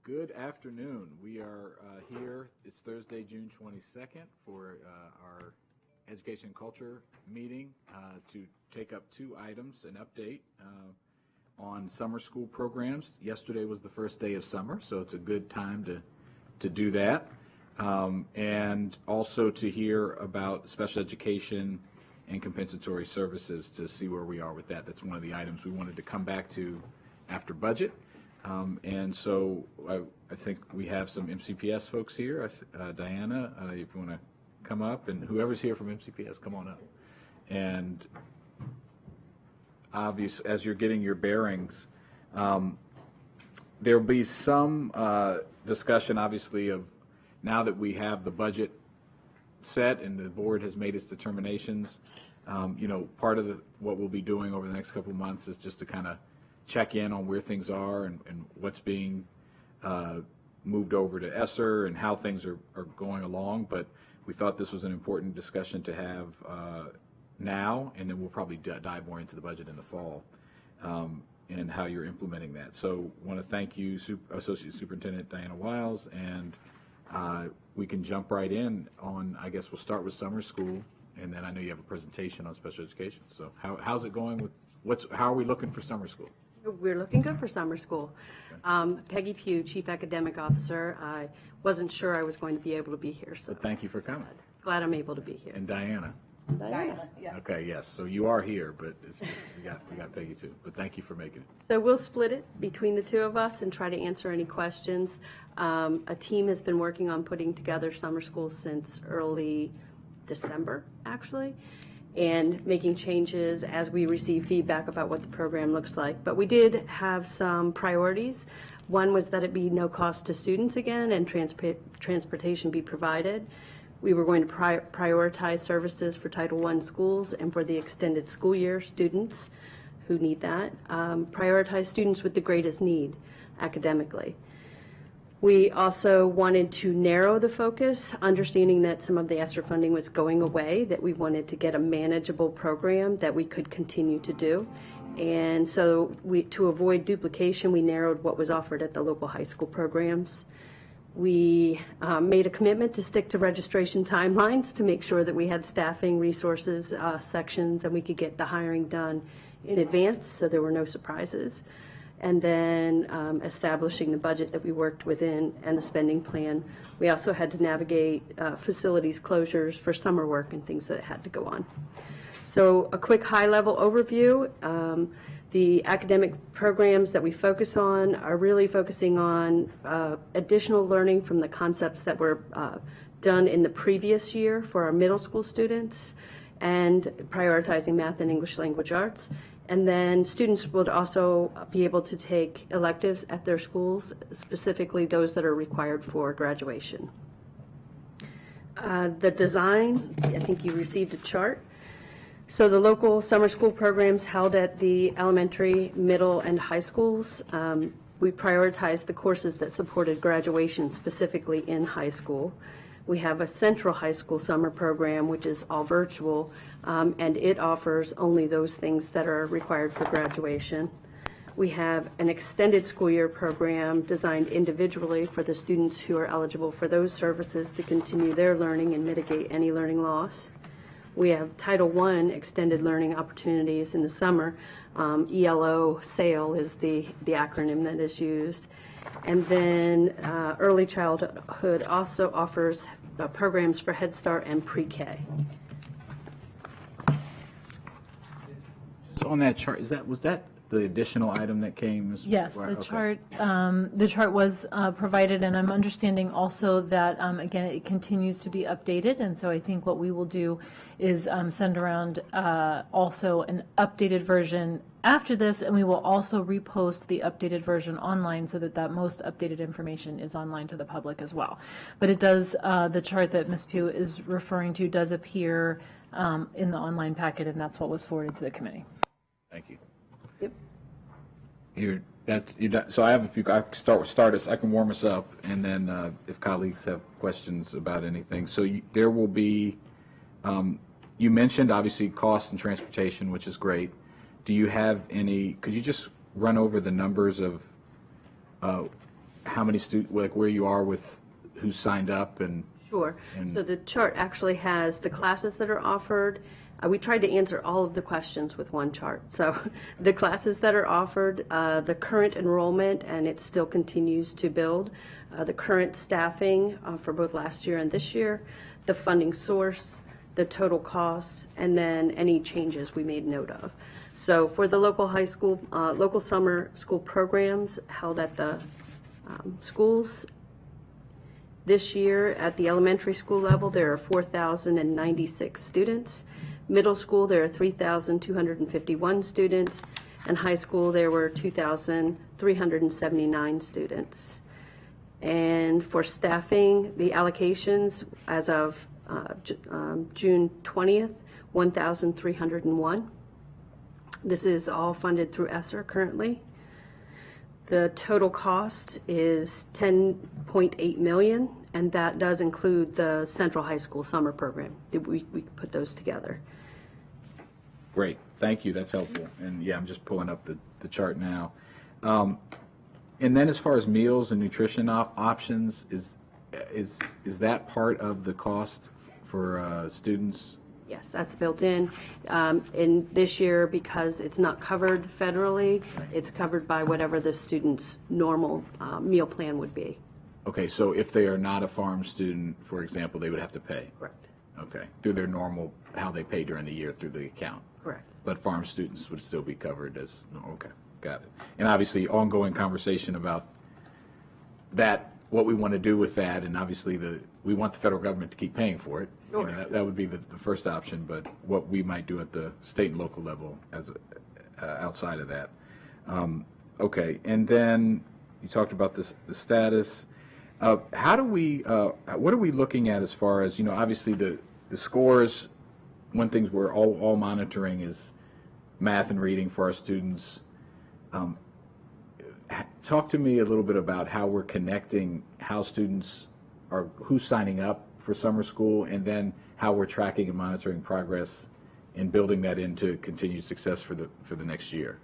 Good afternoon. We are here. It's Thursday, June 22nd for our Education and Culture meeting to take up two items, an update on summer school programs. Yesterday was the first day of summer, so it's a good time to do that. And also to hear about special education and compensatory services to see where we are with that. That's one of the items we wanted to come back to after budget. And so I think we have some MCPS folks here. Diana, if you want to come up, and whoever's here from MCPS, come on up. And obvious, as you're getting your bearings, there'll be some discussion, obviously, of now that we have the budget set and the board has made its determinations. Part of what we'll be doing over the next couple of months is just to kind of check in on where things are and what's being moved over to ESSER and how things are going along. But we thought this was an important discussion to have now, and then we'll probably dive more into the budget in the fall and how you're implementing that. So I want to thank you, Associate Superintendent Diana Wiles, and we can jump right in on, I guess we'll start with summer school, and then I know you have a presentation on special education. So how's it going with how are we looking for summer school? We're looking good for summer school. Peggy Pugh, Chief Academic Officer. I wasn't sure I was going to be able to be here, so But thank you for coming. glad I'm able to be here. And Diana. Diana. Yes. Okay, yes. So you are here, but it's just, we got Peggy too. But thank you for making it. So we'll split it between the two of us and try to answer any questions. A team has been working on putting together summer school since early December, actually, and making changes as we receive feedback about what the program looks like. But we did have some priorities. One was that it be no cost to students again and transportation be provided. We were going to prioritize services for Title I schools and for the extended school year students who need that. Prioritize students with the greatest need academically. We also wanted to narrow the focus, understanding that some of the ESSER funding was going away, that we wanted to get a manageable program that we could continue to do. And so to avoid duplication, we narrowed what was offered at the local high school programs. We made a commitment to stick to registration timelines to make sure that we had staffing, resources, sections, and we could get the hiring done in advance so there were no surprises. And then establishing the budget that we worked within and the spending plan. We also had to navigate facilities closures for summer work and things that had to go on. So a quick high-level overview. The academic programs that we focus on are really focusing on additional learning from the concepts that were done in the previous year for our middle school students, and prioritizing math and English language arts. And then students would also be able to take electives at their schools, specifically those that are required for graduation. The design, I think you received a chart. So the local summer school programs held at the elementary, middle, and high schools. We prioritized the courses that supported graduation specifically in high school. We have a central high school summer program, which is all virtual, and it offers only those things that are required for graduation. We have an extended school year program designed individually for the students who are eligible for those services to continue their learning and mitigate any learning loss. We have Title I extended learning opportunities in the summer. ELO, SAIL is the acronym that is used. And then early childhood also offers programs for Head Start and pre-K. So on that chart, was that the additional item that came? Yes, the chart was provided, and I'm understanding also that, again, it continues to be updated, and so I think what we will do is send around also an updated version after this, and we will also repost the updated version online so that that most updated information is online to the public as well. But it does, the chart that Ms. Pugh is referring to does appear in the online packet, and that's what was forwarded to the committee. Thank you. Yep. So I have a few. I can start us. I can warm us up, and then if colleagues have questions about anything. So there will be. You mentioned obviously cost and transportation, which is great. Do you have any? Could you just run over the numbers of how many students, like where you are with who's signed up and? Sure. So the chart actually has the classes that are offered. We tried to answer all of the questions with one chart. So the classes that are offered, the current enrollment, and it still continues to build, the current staffing for both last year and this year, the funding source, the total cost, and then any changes we made note of. So for the local high school, local summer school programs held at the schools, this year at the elementary school level, there are 4,096 students. Middle school, there are 3,251 students. And high school, there were 2,379 students. And for staffing, the allocations as of June 20th, 1,301. This is all funded through ESSER currently. The total cost is $10.8 million, and that does include the Central High School summer program. We put those together. Great, thank you, that's helpful. And yeah, I'm just pulling up the chart now. And then as far as meals and nutrition options, is that part of the cost for students? Yes, that's built in. In this year, because it's not covered federally, it's covered by whatever the student's normal meal plan would be. Okay, so if they are not a farm student, for example, they would have to pay? Correct. Okay, through their normal, how they pay during the year through the account? Correct. But farm students would still be covered as, okay, got it. And obviously, ongoing conversation about that, what we want to do with that, and obviously we want the federal government to keep paying for it. You know, that would be the first option, but what we might do at the state and local level as outside of that. Okay, and then you talked about the status. How do we, what are we looking at as far as, obviously the scores, one thing we're all monitoring is math and reading for our students. Talk to me a little bit about how we're connecting how students are, who's signing up for summer school, and then how we're tracking and monitoring progress and building that into continued success for the next year.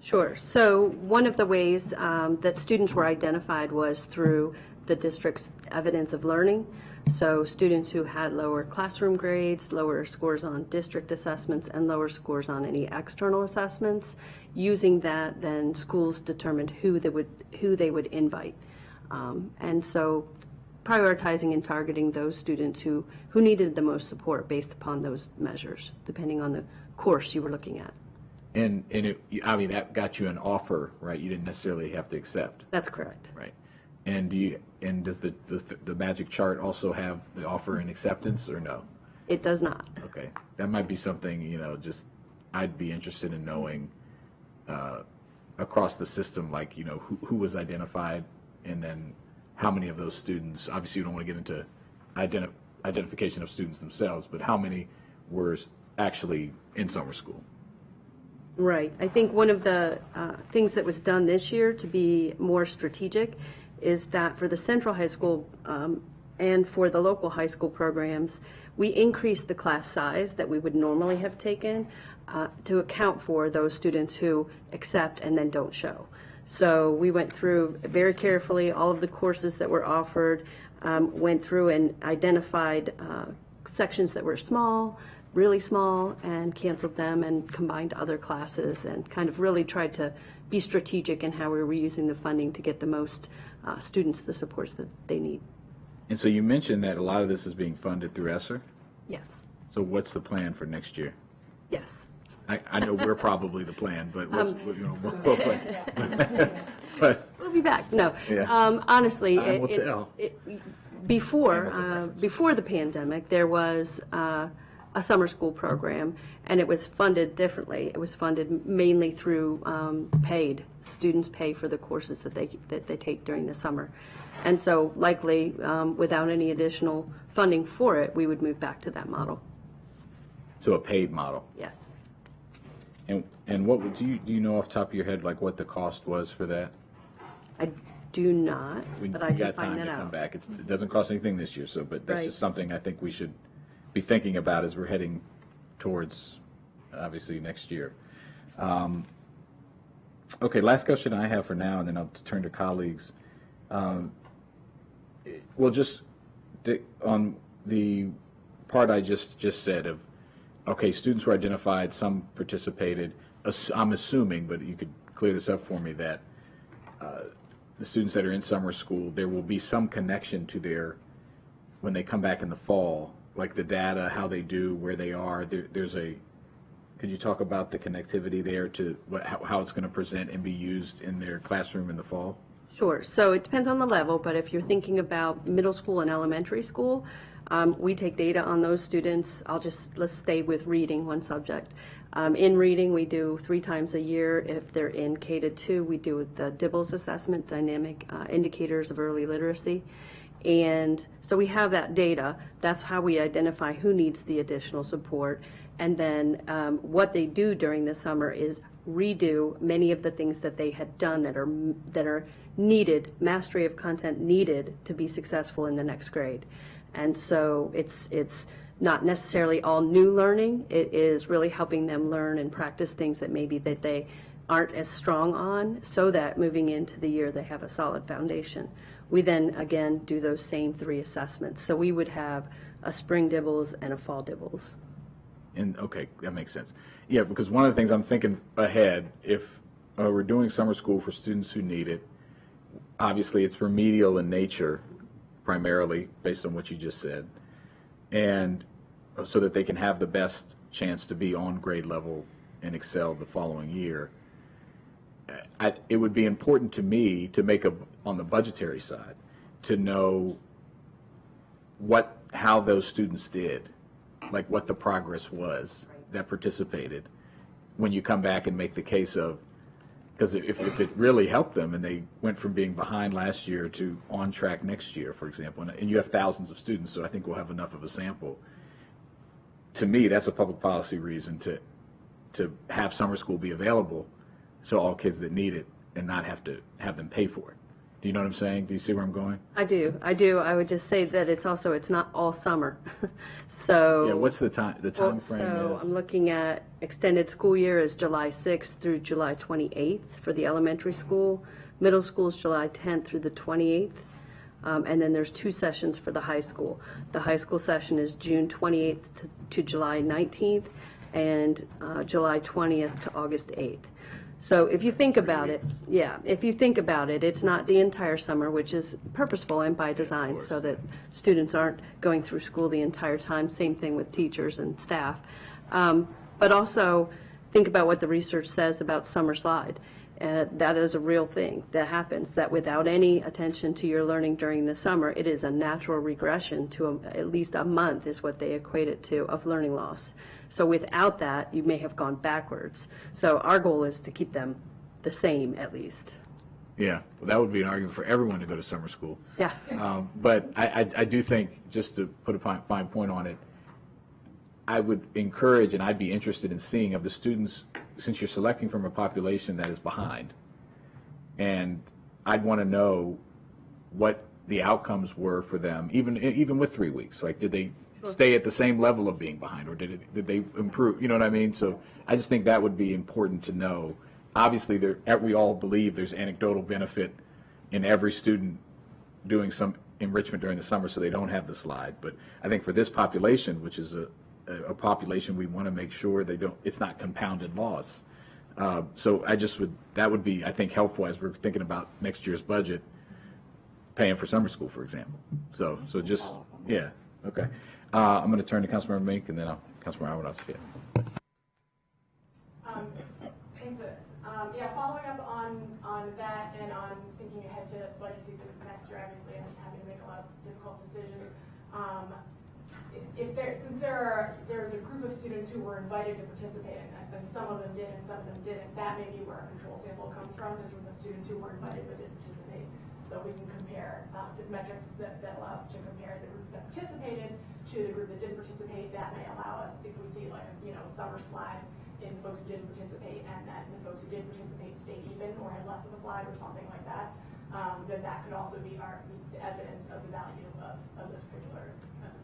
Sure. So one of the ways that students were identified was through the district's evidence of learning. So students who had lower classroom grades, lower scores on district assessments, and lower scores on any external assessments. Using that, then schools determined who they would invite. And so prioritizing and targeting those students who needed the most support based upon those measures, depending on the course you were looking at. And that got you an offer, right? You didn't necessarily have to accept. That's correct. Right. And does the magic chart also have the offer and acceptance, or no? It does not. Okay, that might be something just I'd be interested in knowing across the system, like who was identified, and then how many of those students. Obviously, you don't want to get into identification of students themselves, but how many were actually in summer school? Right. I think one of the things that was done this year to be more strategic is that for the Central High School and for the local high school programs, we increased the class size that we would normally have taken to account for those students who accept and then don't show. So we went through very carefully all of the courses that were offered, went through and identified sections that were small, really small, and canceled them and combined other classes, and kind of really tried to be strategic in how we were using the funding to get the most students the supports that they need. And so you mentioned that a lot of this is being funded through ESSER. Yes. So what's the plan for next year? Yes. I know we're probably the plan, but but We'll be back. No. Yeah. Honestly, Time will tell. before the pandemic, there was a summer school program, and it was funded differently. It was funded mainly through paid. Students pay for the courses that they take during the summer. And so likely, without any additional funding for it, we would move back to that model. So a paid model. Yes. And what would do you know off the top of your head, like what the cost was for that? I do not, We but I can got find time that to come out. back. It doesn't cost anything this year, but that's Right. just something I think we should be thinking about as we're heading towards, obviously, next year. Okay, last question I have for now, and then I'll turn to colleagues. Well, just on the part I just said of, okay, students were identified, some participated. I'm assuming, but you could clear this up for me, that the students that are in summer school, there will be some connection to their, when they come back in the fall, like the data, how they do, where they are. Could you talk about the connectivity there to how it's going to present and be used in their classroom in the fall? Sure. So it depends on the level, but if you're thinking about middle school and elementary school, we take data on those students. Let's stay with reading, one subject. In reading, we do 3 times a year. If they're in K-2, we do the DIBELS assessment, Dynamic Indicators of Early Literacy. And so we have that data. That's how we identify who needs the additional support. And then what they do during the summer is redo many of the things that they had done that are needed, mastery of content needed to be successful in the next grade. And so it's not necessarily all new learning. It is really helping them learn and practice things that maybe that they aren't as strong on, so that moving into the year they have a solid foundation. We then again do those same 3 assessments. So we would have a spring DIBELS and a fall DIBELS. And okay, that makes sense. Yeah, because one of the things I'm thinking ahead, if we're doing summer school for students who need it, obviously it's remedial in nature, primarily based on what you just said, and so that they can have the best chance to be on grade level and excel the following year. It would be important to me to make on the budgetary side, to know how those students did, like what the progress was that participated, when you come back and make the case of, because if it really helped them and they went from being behind last year to on track next year, for example, and you have thousands of students, so I think we'll have enough of a sample. To me, that's a public policy reason to have summer school be available to all kids that need it and not have to have them pay for it. Do you know what I'm saying? Do you see where I'm going? I do. I would just say that it's not all summer. So yeah, what's the time frame so is? I'm looking at extended school year is July 6th through July 28th for the elementary school. Middle school is July 10th through the 28th. And then there's 2 sessions for the high school. The high school session is June 28th to July 19th and July 20th to August 8th. So if you think about it, it's not the entire summer, which is purposeful and by design, so that students aren't going through school the entire time. Same thing with teachers and staff. But also think about what the research says about summer slide. That is a real thing that happens, that without any attention to your learning during the summer, it is a natural regression to at least a month is what they equate it to of learning loss. So without that, you may have gone backwards. So our goal is to keep them the same at least. Yeah, well, that would be an argument for everyone to go to summer school. Yeah. But I do think, just to put a fine point on it, I would encourage and I'd be interested in seeing of the students, since you're selecting from a population that is behind, and I'd want to know what the outcomes were for them, even with 3 weeks. Like, did they stay at the same level of being behind, or did they improve? You know what I mean? So I just think that would be important to know. Obviously, we all believe there's anecdotal benefit in every student doing some enrichment during the summer, so they don't have the slide. But I think for this population, which is a population we want to make sure it's not compounded loss. So that would be, I think, helpful as we're thinking about next year's budget, paying for summer school, for example. So just, yeah, okay. I'm going to turn to Councilmember Mink, and then Councilmember Howard else. Yeah. Thanks for this. Following up on that and on thinking ahead to budget season next year, obviously, I'm just having to make a lot of difficult decisions. Since there's a group of students who were invited to participate in this, and some of them did and some of them didn't, that may be where our control sample comes from, is from the students who were invited but didn't participate. So we can compare the metrics that allow us to compare the group that participated to the group that didn't participate. That may allow us, if we see like a summer slide in folks who didn't participate, and then the folks who did participate stayed even or had less of a slide or something like that, then that could also be our evidence of the value of this particular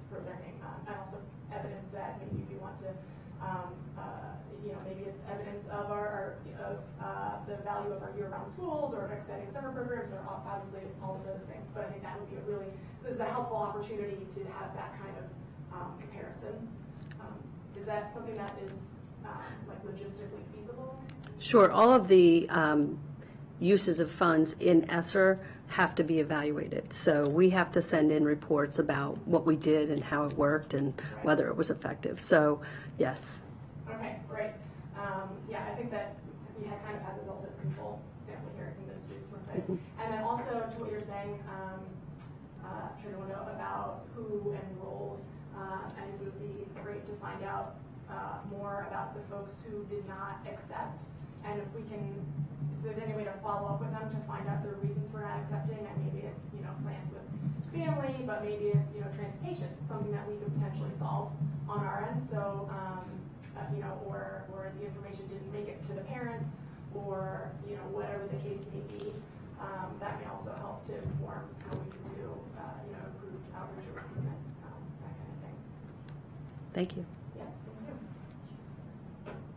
programming, and also evidence that maybe we want to, maybe it's it's evidence of the value of our year-round schools or exciting summer programs or obviously all of those things. But I think that would be this is a helpful opportunity to have that kind of comparison. Is that something that is like logistically feasible? Sure. All of the uses of funds in ESSER have to be evaluated. So we have to send in reports about what we did and how it worked and whether it was effective. So, yes. Okay, great. Yeah, I think that we had kind of had the relative control sample here. I think the students were good. And then also to what you're saying, trying to know about who enrolled, and it would be great to find out more about the folks who did not accept. And if there's any way to follow up with them to find out their reasons for not accepting, and maybe it's, plans with family, but maybe it's, transportation, something that we could potentially solve on our end. So, or the information didn't make it to the parents, or, whatever the case may be, that may also help to inform how we can do, improved outreach or recruitment, that kind of thing. Thank you. Yeah, thank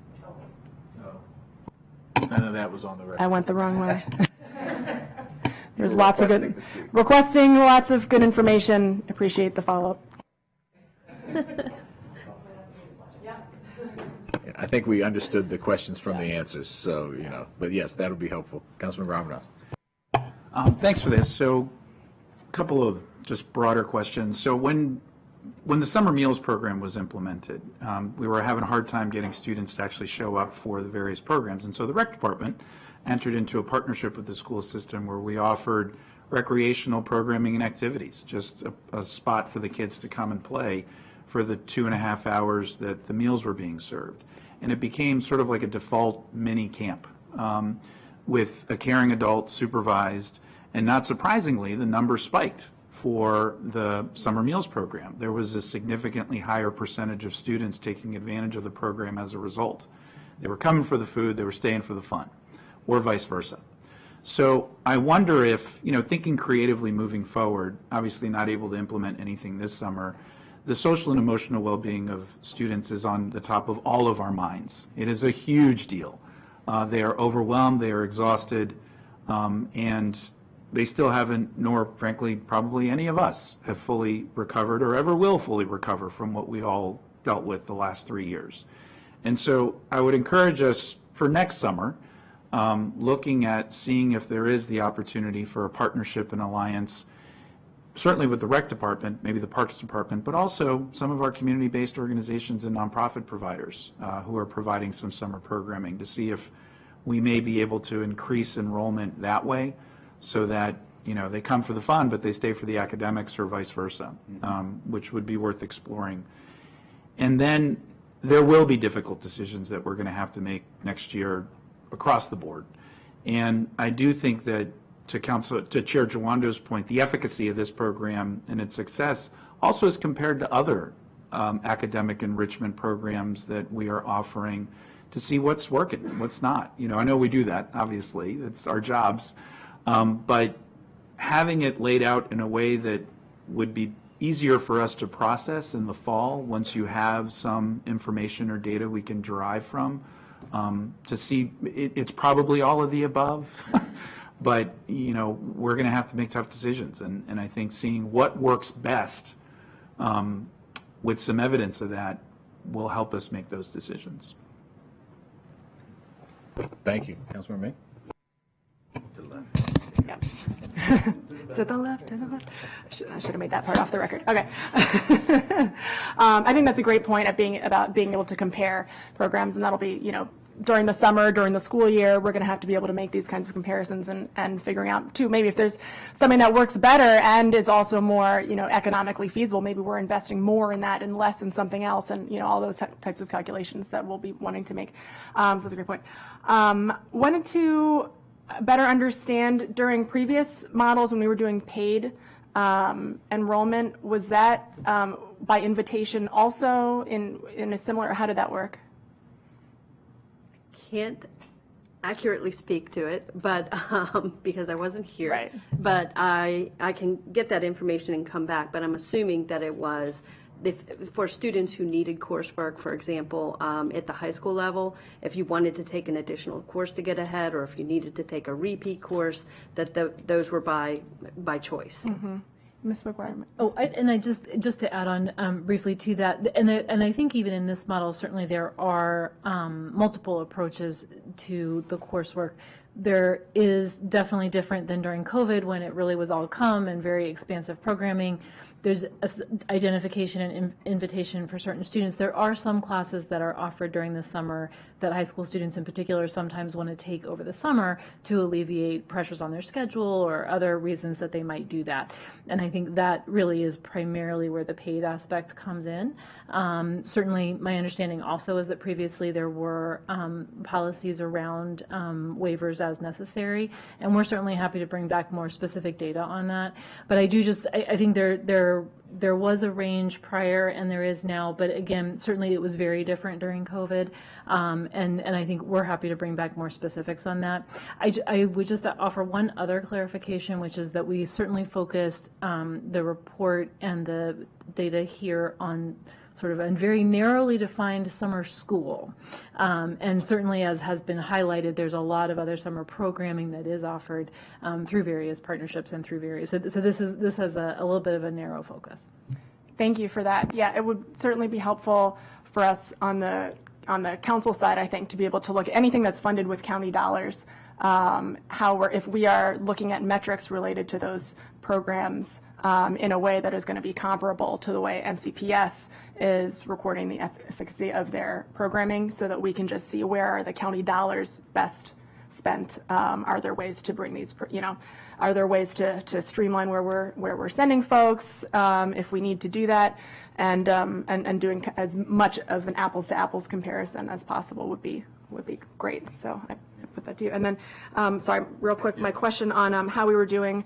you. None of that was on the record. I went the wrong way. There's lots of good, requesting lots of good information. Appreciate the follow-up. Yeah. I think we understood the questions from the answers, so, but yes, that'll be helpful. Councilman Romanov. Thanks for this. So a couple of just broader questions. So when the summer meals program was implemented, we were having a hard time getting students to actually show up for the various programs. And so the rec department entered into a partnership with the school system where we offered recreational programming and activities, just a spot for the kids to come and play for the 2.5 hours that the meals were being served. And it became sort of like a default mini camp with a caring adult supervised. And not surprisingly, the numbers spiked for the summer meals program. There was a significantly higher percentage of students taking advantage of the program as a result. They were coming for the food, they were staying for the fun, or vice versa. So I wonder if, thinking creatively moving forward, obviously not able to implement anything this summer, the social and emotional well-being of students is on the top of all of our minds. It is a huge deal. They are overwhelmed, they are exhausted, and they still haven't, nor frankly, probably any of us have fully recovered or ever will fully recover from what we all dealt with the last 3 years. And so I would encourage us for next summer, looking at seeing if there is the opportunity for a partnership and alliance, certainly with the rec department, maybe the parks department, but also some of our community-based organizations and nonprofit providers who are providing some summer programming to see if we may be able to increase enrollment that way, so that they come for the fun, but they stay for the academics or vice versa, which would be worth exploring. And then there will be difficult decisions that we're going to have to make next year across the board. And I do think that to Chair Jawando's point, the efficacy of this program and its success also is compared to other academic enrichment programs that we are offering to see what's working and what's not. I know we do that, obviously, it's our jobs. But having it laid out in a way that would be easier for us to process in the fall, once you have some information or data we can derive from, to see, it's probably all of the above, but we're going to have to make tough decisions. And I think seeing what works best with some evidence of that will help us make those decisions. Thank you. Councilman May? Yeah. To the left, to the left. I should have made that part off the record. Okay. I think that's a great point about being able to compare programs, and that'll be, during the summer, during the school year, we're going to have to be able to make these kinds of comparisons and figuring out, too, maybe if there's something that works better and is also more, economically feasible, maybe we're investing more in that and less in something else, and, all those types of calculations that we'll be wanting to make. So that's a great point. Wanted to better understand, during previous models when we were doing paid enrollment, was that by invitation also in a similar, how did that work? Can't accurately speak to it, but because I wasn't here. Right. But I can get that information and come back, but I'm assuming that it was for students who needed coursework, for example, at the high school level, if you wanted to take an additional course to get ahead, or if you needed to take a repeat course, that those were by choice. Ms. McGuire? Oh, and I just to add on briefly to that, and I think even in this model, certainly there are multiple approaches to the coursework. There is definitely different than during COVID when it really was all come and very expansive programming. There's identification and invitation for certain students. There are some classes that are offered during the summer that high school students in particular sometimes want to take over the summer to alleviate pressures on their schedule or other reasons that they might do that. And I think that really is primarily where the paid aspect comes in. Certainly, my understanding also is that previously there were policies around waivers as necessary, and we're certainly happy to bring back more specific data on that. But I do I think there was a range prior and there is now, but again, certainly it was very different during COVID. And I think we're happy to bring back more specifics on that. I would just offer one other clarification, which is that we certainly focused the report and the data here on sort of a very narrowly defined summer school. And certainly, as has been highlighted, there's a lot of other summer programming that is offered through various partnerships and through various, so this has a little bit of a narrow focus. Thank you for that. Yeah, it would certainly be helpful for us on the council side, I think, to be able to look at anything that's funded with county dollars, if we are looking at metrics related to those programs in a way that is going to be comparable to the way MCPS is recording the efficacy of their programming, so that we can just see where are the county dollars best spent. Are there ways to bring these, are there ways to streamline where we're sending folks if we need to do that, and doing as much of an apples to apples comparison as possible would be great. So I put that to you. And then, sorry, real quick, my question on how we were doing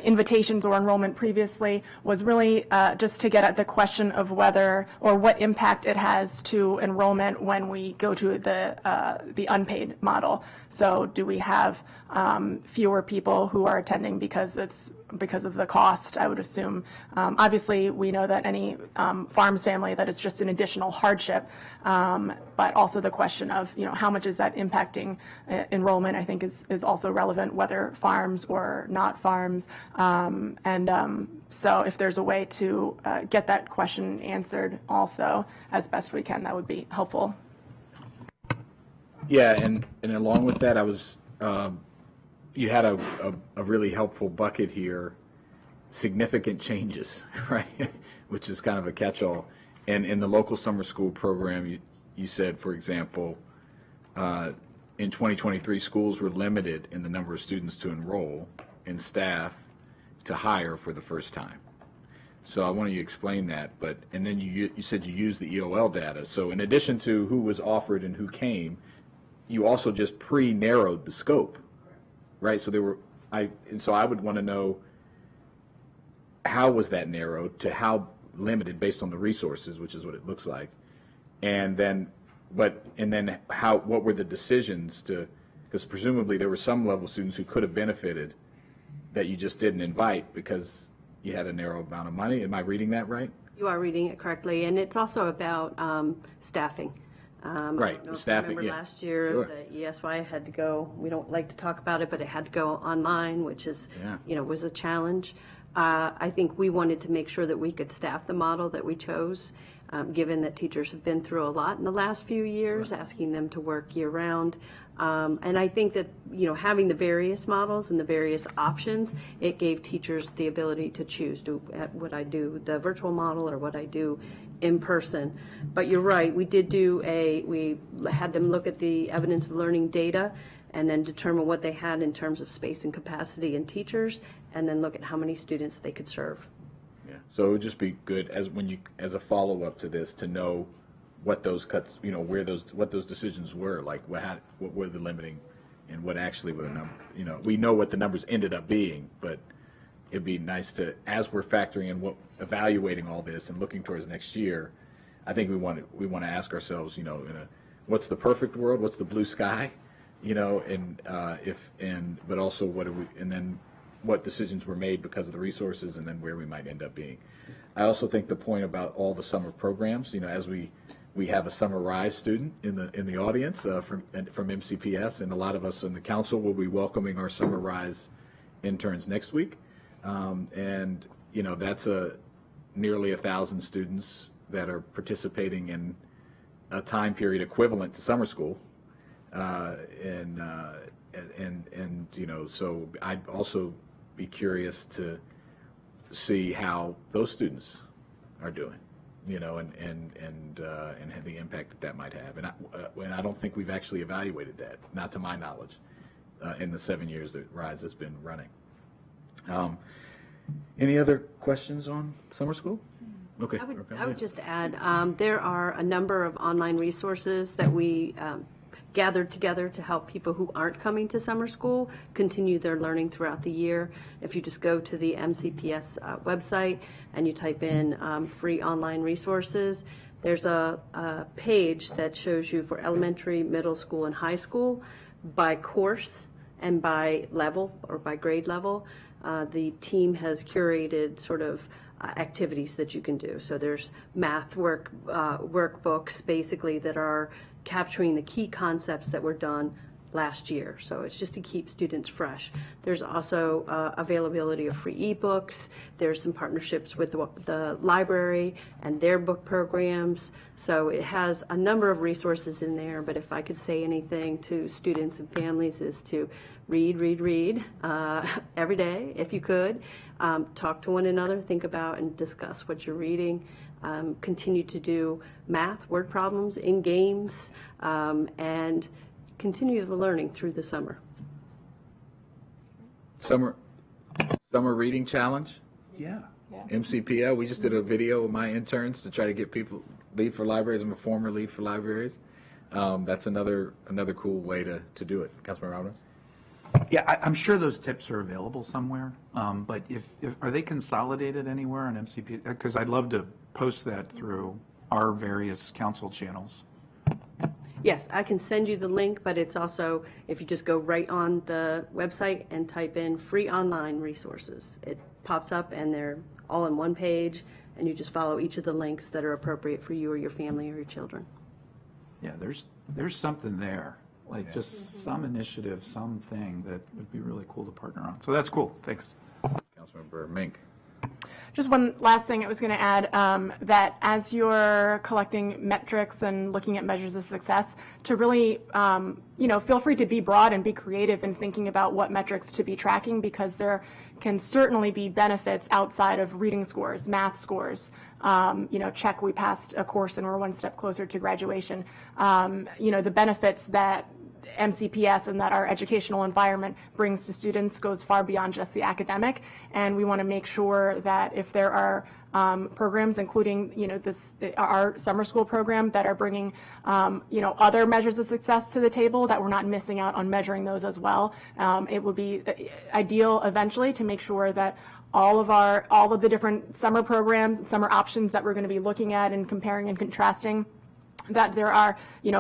invitations or enrollment previously was really just to get at the question of whether or what impact it has to enrollment when we go to the unpaid model. So do we have fewer people who are attending because of the cost? I would assume. Obviously, we know that any farms family, that it's just an additional hardship, but also the question of how much is that impacting enrollment, I think is also relevant, whether farms or not farms. So if there's a way to get that question answered also as best we can, that would be helpful. Yeah, and along with that, I was you had a really helpful bucket here, significant changes, right? Which is kind of a catch-all. And in the local summer school program, you said, for example, in 2023, schools were limited in the number of students to enroll and staff to hire for the first time. So I want you to explain that, and then you said you used the EOL data. So in addition to who was offered and who came, you also just pre-narrowed the scope, right? So so I would want to know, how was that narrowed to how limited based on the resources, which is what it looks like, and then what were the decisions because presumably there were some level students who could have benefited that you just didn't invite because you had a narrow amount of money. Am I reading that right? You are reading it correctly, and it's also about staffing. Right, I don't know if staffing, you remember yeah. last year, Sure. the ESY had to go, we don't like to talk about it, but it had to go online, which is, was a challenge. I think we wanted to make sure that we could staff the model that we chose, given that teachers have been through a lot in the last few years, asking them to work year-round. And I think that, having the various models and the various options, it gave teachers the ability to choose, would I do the virtual model or would I do in person? But you're right, we had them look at the evidence of learning data and then determine what they had in terms of space and capacity in teachers, and then look at how many students they could serve. Yeah. So it would just be good as a follow-up to this to know what those cuts, what those decisions were, like what were the limiting, and what actually were the numbers. We know what the numbers ended up being, but it'd be nice to, as we're factoring in evaluating all this and looking towards next year, I think we want to ask ourselves, what's the perfect world? What's the blue sky? But also what do we, and then what decisions were made because of the resources and then where we might end up being. I also think the point about all the summer programs, as we have a Summer Rise student in the audience from MCPS, and a lot of us in the council will be welcoming our Summer Rise interns next week. And that's nearly 1,000 students that are participating in a time period equivalent to summer school. So I'd also be curious to see how those students are doing, and the impact that might have. And I don't think we've actually evaluated that, not to my knowledge, in the 7 years that RISE has been running. Any other questions on summer school? Okay. I would just add, there are a number of online resources that we gathered together to help people who aren't coming to summer school continue their learning throughout the year. If you just go to the MCPS website and you type in free online resources, there's a page that shows you for elementary, middle school, and high school by course and by level or by grade level. The team has curated sort of activities that you can do. So there's math workbooks basically that are capturing the key concepts that were done last year. So it's just to keep students fresh. There's also availability of free ebooks. There's some partnerships with the library and their book programs. So it has a number of resources in there, but if I could say anything to students and families is to read every day if you could. Talk to one another, think about and discuss what you're reading. Continue to do math, word problems in games, and continue the learning through the summer. Summer reading challenge. Yeah. MCPL. We just did a video with my interns to try to get people lead for libraries. I'm a former lead for libraries. That's another cool way to do it. Councilman Robin. Yeah, I'm sure those tips are available somewhere, but if are they consolidated anywhere on MCP? Because I'd love to post that through our various council channels. Yes, I can send you the link, but it's also, if you just go right on the website and type in free online resources, it pops up and they're all in one page, and you just follow each of the links that are appropriate for you or your family or your children. Yeah, there's something there. Like just some initiative, something that would be really cool to partner on. So that's cool. Thanks. Councilmember Mink. Just one last thing I was going to add, that as you're collecting metrics and looking at measures of success, to really, feel free to be broad and be creative in thinking about what metrics to be tracking, because there can certainly be benefits outside of reading scores, math scores. Check, we passed a course and we're one step closer to graduation. The benefits that MCPS and that our educational environment brings to students goes far beyond just the academic, and we want to make sure that if there are programs, including our summer school program, that are bringing other measures of success to the table, that we're not missing out on measuring those as well. It would be ideal eventually to make sure that all of the different summer programs and summer options that we're going to be looking at and comparing and contrasting, that there are,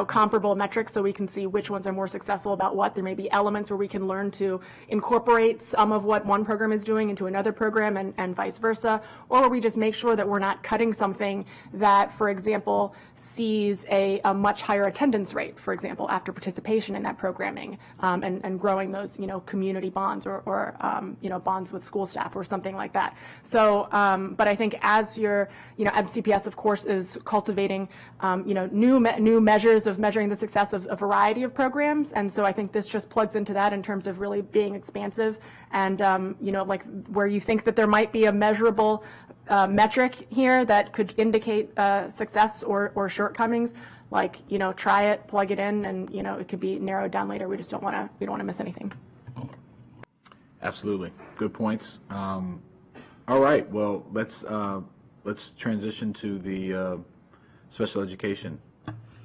comparable metrics so we can see which ones are more successful about what. There may be elements where we can learn to incorporate some of what one program is doing into another program and vice versa, or where we just make sure that we're not cutting something that, for example, sees a much higher attendance rate, for example, after participation in that programming, and growing those, community bonds or bonds with school staff or something like that. So, but I think as your, MCPS, of course, is cultivating, new measures of measuring the success of a variety of programs, and so I think this just plugs into that in terms of really being expansive, and like where you think that there might be a measurable metric here that could indicate success or shortcomings, like try it, plug it in, and it could be narrowed down later. We just don't want to miss anything. Absolutely, good points. All right, well let's transition to the special education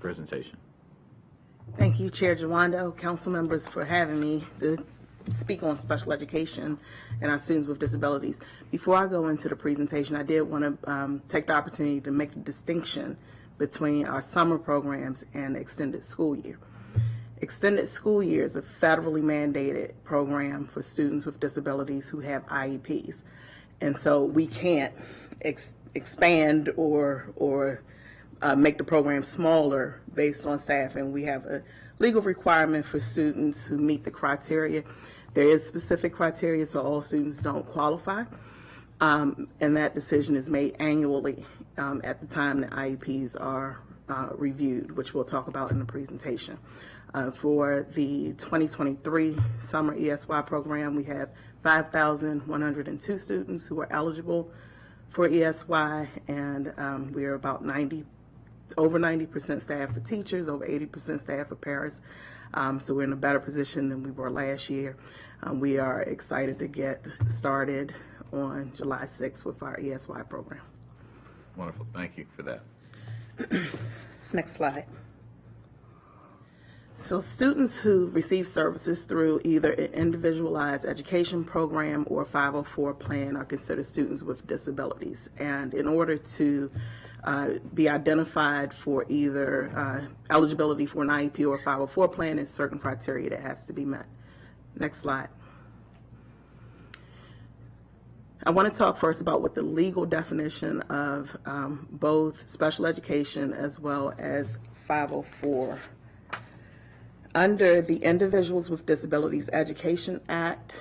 presentation. Thank you, Chair Jawando, council members, for having me to speak on special education and our students with disabilities. Before I go into the presentation, I did want to take the opportunity to make the distinction between our summer programs and the extended school year. Extended school year is a federally mandated program for students with disabilities who have IEPs. And so we can't expand or make the program smaller based on staffing. We have a legal requirement for students who meet the criteria. There is specific criteria, so all students don't qualify. And that decision is made annually at the time the IEPs are reviewed, which we'll talk about in the presentation. For the 2023 summer ESY program, we have 5,102 students who are eligible for ESY, and we are about over 90% staff for teachers, over 80% staff for paras. So we're in a better position than we were last year. We are excited to get started on July 6th with our ESY program. Wonderful. Thank you for that. Next slide. So students who receive services through either an individualized education program or 504 plan are considered students with disabilities. And in order to be identified for either eligibility for an IEP or 504 plan, there's certain criteria that has to be met. Next slide. I want to talk first about what the legal definition of both special education as well as 504. Under the Individuals with Disabilities Education Act,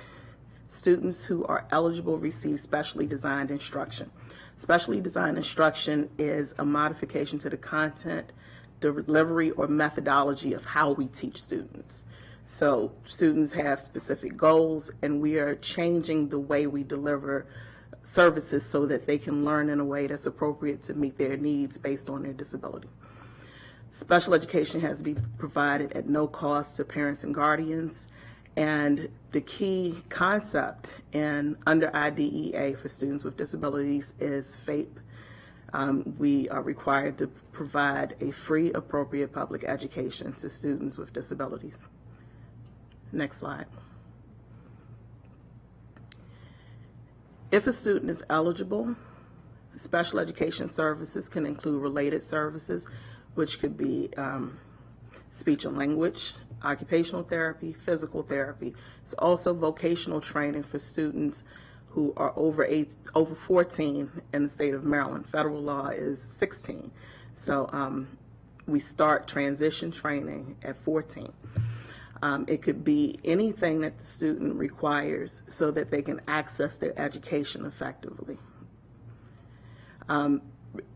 students who are eligible receive specially designed instruction. Specially designed instruction is a modification to the content, delivery, or methodology of how we teach students. So students have specific goals, and we are changing the way we deliver services so that they can learn in a way that's appropriate to meet their needs based on their disability. Special education has to be provided at no cost to parents and guardians, and the key concept under IDEA for students with disabilities is FAPE. We are required to provide a free, appropriate public education to students with disabilities. Next slide. If a student is eligible, special education services can include related services, which could be speech and language, occupational therapy, physical therapy. It's also vocational training for students who are over 14 in the state of Maryland. Federal law is 16. So we start transition training at 14. It could be anything that the student requires so that they can access their education effectively.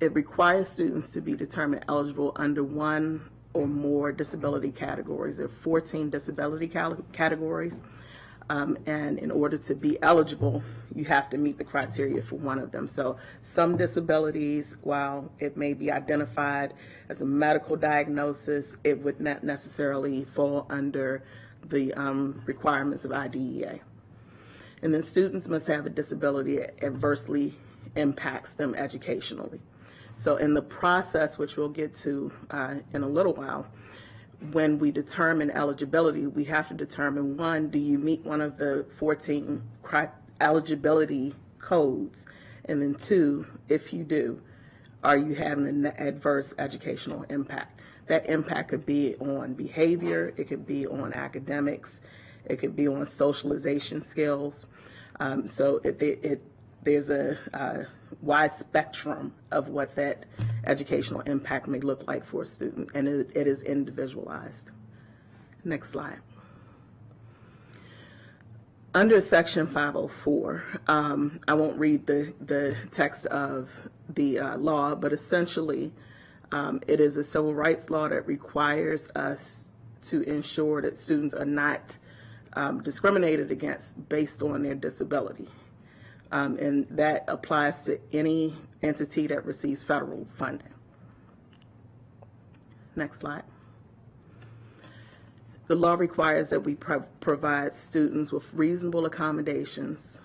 It requires students to be determined eligible under one or more disability categories. There are 14 disability categories, and in order to be eligible, you have to meet the criteria for one of them. So some disabilities, while it may be identified as a medical diagnosis, it would not necessarily fall under the requirements of IDEA. And then students must have a disability that adversely impacts them educationally. So in the process, which we'll get to in a little while, when we determine eligibility, we have to determine, one, do you meet one of the 14 eligibility codes? And then two, if you do, are you having an adverse educational impact? That impact could be on behavior, it could be on academics, it could be on socialization skills. So there's a wide spectrum of what that educational impact may look like for a student, and it is individualized. Next slide. Under Section 504, I won't read the text of the law, but essentially it is a civil rights law that requires us to ensure that students are not discriminated against based on their disability. And that applies to any entity that receives federal funding. Next slide. The law requires that we provide students with reasonable accommodations.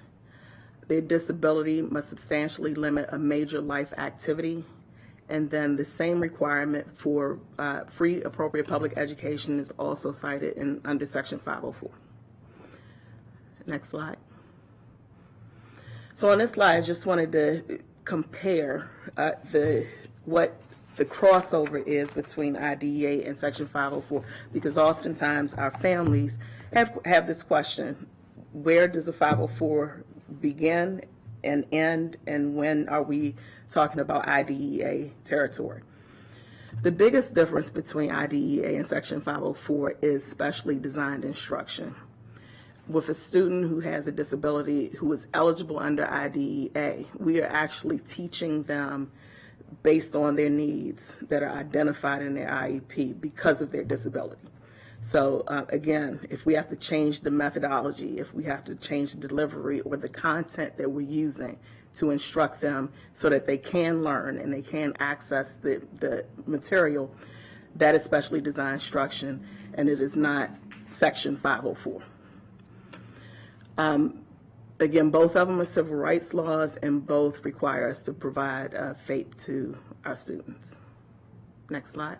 Their disability must substantially limit a major life activity. And then the same requirement for free, appropriate public education is also cited under Section 504. Next slide. So on this slide, I just wanted to compare what the crossover is between IDEA and Section 504, because oftentimes our families have this question: where does the 504 begin and end, and when are we talking about IDEA territory? The biggest difference between IDEA and Section 504 is specially designed instruction. With a student who has a disability who is eligible under IDEA, we are actually teaching them based on their needs that are identified in their IEP because of their disability. So again, if we have to change the methodology, if we have to change the delivery or the content that we're using to instruct them so that they can learn and they can access the material, that is specially designed instruction, and it is not Section 504. Again, both of them are civil rights laws, and both require us to provide FAPE to our students. Next slide.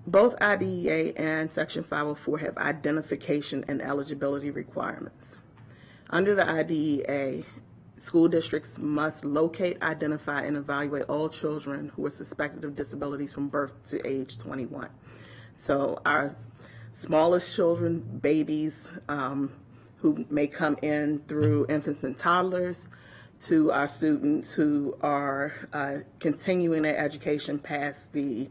Both IDEA and Section 504 have identification and eligibility requirements. Under the IDEA, school districts must locate, identify, and evaluate all children who are suspected of disabilities from birth to age 21. So our smallest children, babies, who may come in through infants and toddlers, to our students who are continuing their education past the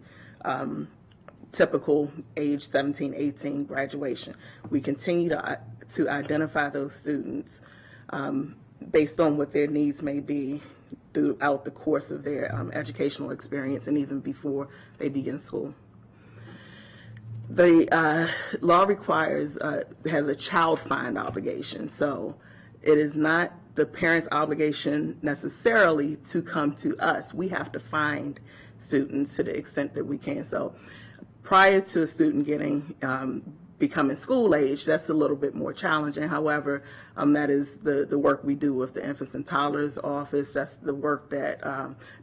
typical age 17, 18 graduation. We continue to identify those students based on what their needs may be throughout the course of their educational experience and even before they begin school. The law requires, has a child find obligation, so it is not the parent's obligation necessarily to come to us. We have to find students to the extent that we can. So prior to a student becoming school age, that's a little bit more challenging. However, that is the work we do with the infants and toddlers office. That's the work that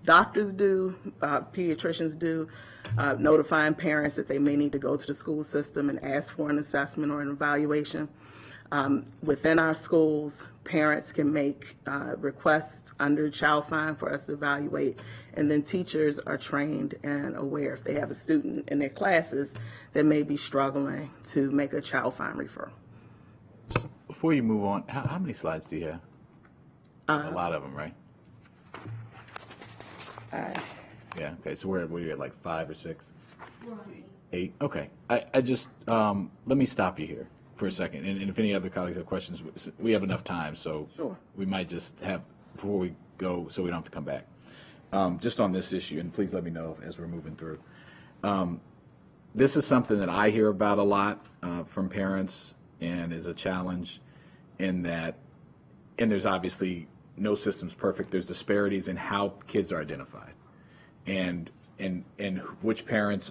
doctors do, pediatricians do, notifying parents that they may need to go to the school system and ask for an assessment or an evaluation. Within our schools, parents can make requests under child find for us to evaluate, and then teachers are trained and aware if they have a student in their classes that may be struggling to make a child find referral. Before you move on, how many slides do you have? A lot of them, right? Yeah, okay, so we're at like 5 or 6? 8, okay. I just, let me stop you here for a second, and if any other colleagues have questions, we have enough time, so Sure. we might just have, before we go, so we don't have to come back. Just on this issue, and please let me know as we're moving through. This is something that I hear about a lot from parents, and is a challenge in that, and there's obviously no system's perfect, there's disparities in how kids are identified, and which parents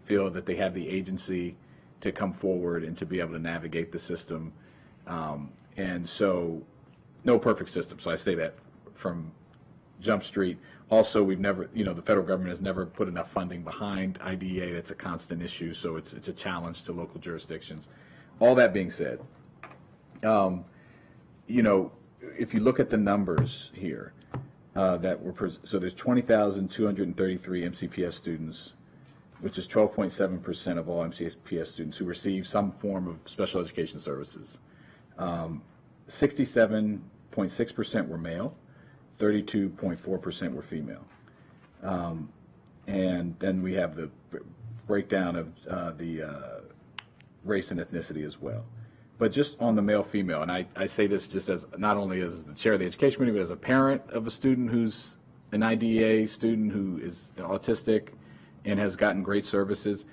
feel that they have the agency to come forward and to be able to navigate the system. And so, no perfect system. So I say that from Jump Street. Also, we've never, the federal government has never put enough funding behind IDEA. That's a constant issue. So it's a challenge to local jurisdictions. All that being said, if you look at the numbers here, so there's 20,233 MCPS students, which is 12.7% of all MCPS students who receive some form of special education services. 67.6% were male, 32.4% were female. And then we have the breakdown of the race and ethnicity as well. But just on the male-female, and I say this just as not only as the chair of the education committee, but as a parent of a student who's an IDEA student who is autistic and has gotten great services,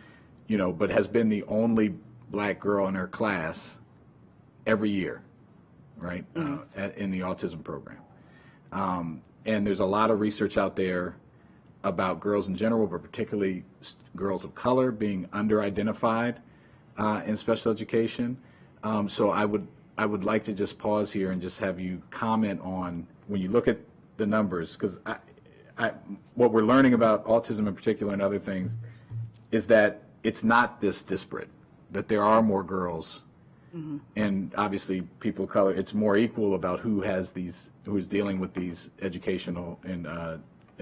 but has been the only black girl in her class every year, right, in the autism program. And there's a lot of research out there about girls in general, but particularly girls of color being under-identified in special education. So I would like to just pause here and just have you comment on, when you look at the numbers, because what we're learning about autism in particular and other things is that it's not this disparate, that there are more girls And obviously, people of color, it's more equal about who is dealing with these educational and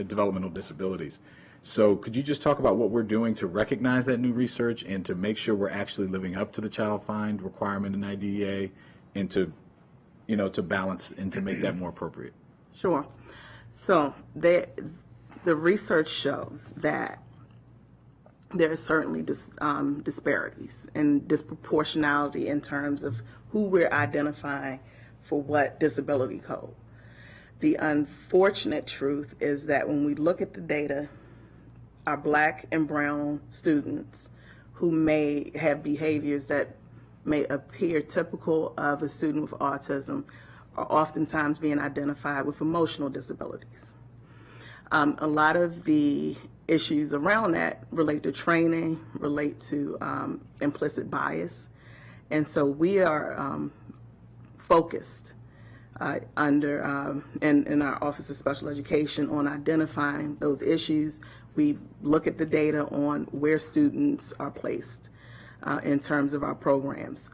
developmental disabilities. So could you just talk about what we're doing to recognize that new research and to make sure we're actually living up to the child find requirement in IDEA, and to, to balance and to make that more appropriate? Sure. So the research shows that there are certainly disparities and disproportionality in terms of who we're identifying for what disability code. The unfortunate truth is that when we look at the data, our Black and brown students who may have behaviors that may appear typical of a student with autism are oftentimes being identified with emotional disabilities. A lot of the issues around that relate to training, relate to implicit bias. And so we are focused in our Office of Special Education on identifying those issues. We look at the data on where students are placed in terms of our programs.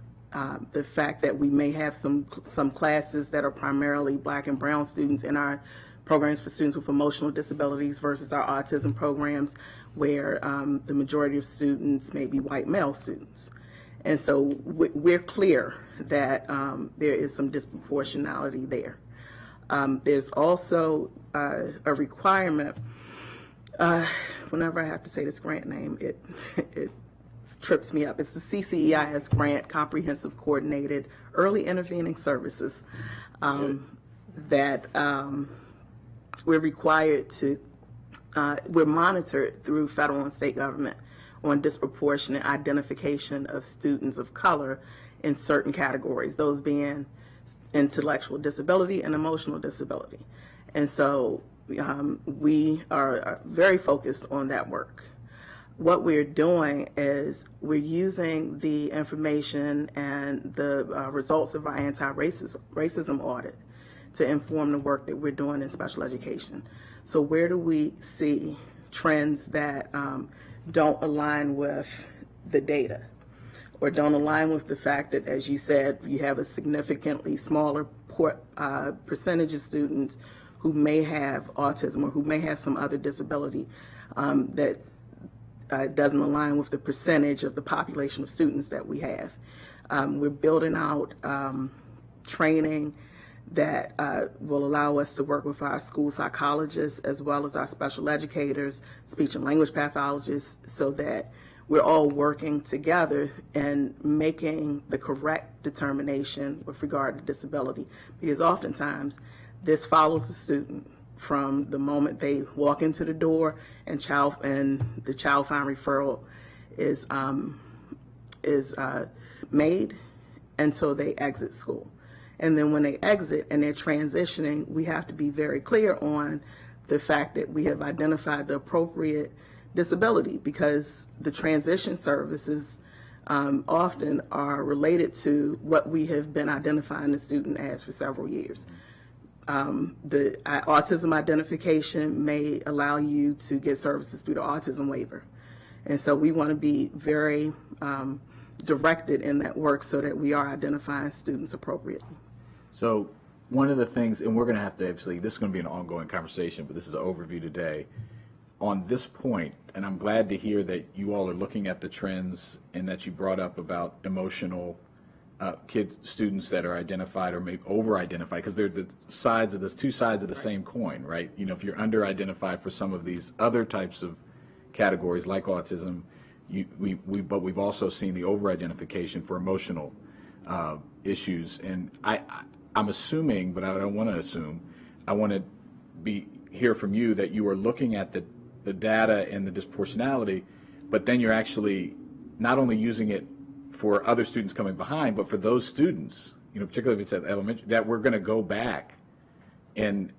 The fact that we may have some classes that are primarily Black and brown students in our programs for students with emotional disabilities versus our autism programs where the majority of students may be white male students. And so we're clear that there is some disproportionality there. There's also a requirement, whenever I have to say this grant name, it trips me up. It's the CCEIS grant, Comprehensive Coordinated Early Intervening Services, that we're required to, we're monitored through federal and state government on disproportionate identification of students of color in certain categories, those being intellectual disability and emotional disability. And so we are very focused on that work. What we're doing is we're using the information and the results of our anti-racism audit to inform the work that we're doing in special education. So where do we see trends that don't align with the data, or don't align with the fact that, as you said, you have a significantly smaller percentage of students who may have autism or who may have some other disability that doesn't align with the percentage of the population of students that we have. We're building out training that will allow us to work with our school psychologists as well as our special educators, speech and language pathologists, so that we're all working together and making the correct determination with regard to disability. Because oftentimes this follows the student from the moment they walk into the door and the child find referral is made until they exit school. And then when they exit and they're transitioning, we have to be very clear on the fact that we have identified the appropriate disability, because the transition services often are related to what we have been identifying the student as for several years. The autism identification may allow you to get services through the autism waiver. And so we want to be very directed in that work so that we are identifying students appropriately. So one of the things, and we're going to have to actually, this is going to be an ongoing conversation, but this is an overview today. On this point, and I'm glad to hear that you all are looking at the trends and that you brought up about emotional students that are identified or maybe over-identified, because they're the sides of this, two sides of the same coin, right? You know, if you're under-identified for some of these other types of categories like autism, but we've also seen the over-identification for emotional issues. And I'm assuming, but I don't want to assume, I want to hear from you that you are looking at the data and the disproportionality, but then you're actually not only using it for other students coming behind, but for those students, you know, particularly if it's at elementary, that we're going to go back and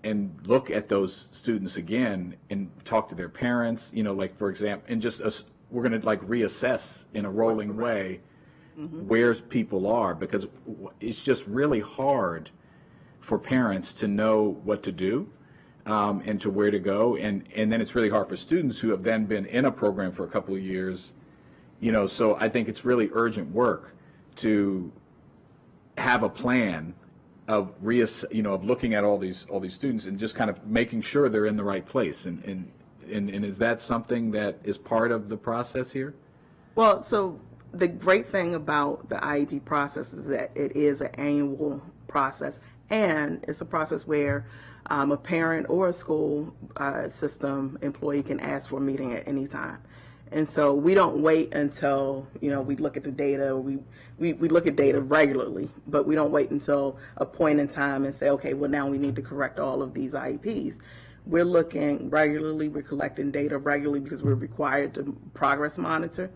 look at those students again and talk to their parents, you know, like, for example, and just we're going to like reassess in a rolling way where people are, because it's just really hard for parents to know what to do and to where to go, and then it's really hard for students who have then been in a program for a couple of years, you know. So I think it's really urgent work to have a plan of of looking at all these students and just kind of making sure they're in the right place. And is that something that is part of the process here? Well, so the great thing about the IEP process is that it is an annual process, and it's a process where a parent or a school system employee can ask for a meeting at any time. And so we don't wait until, we look at the data. We look at data regularly, but we don't wait until a point in time and say, okay, well, now we need to correct all of these IEPs. We're looking regularly. We're collecting data regularly because we're required to progress monitor.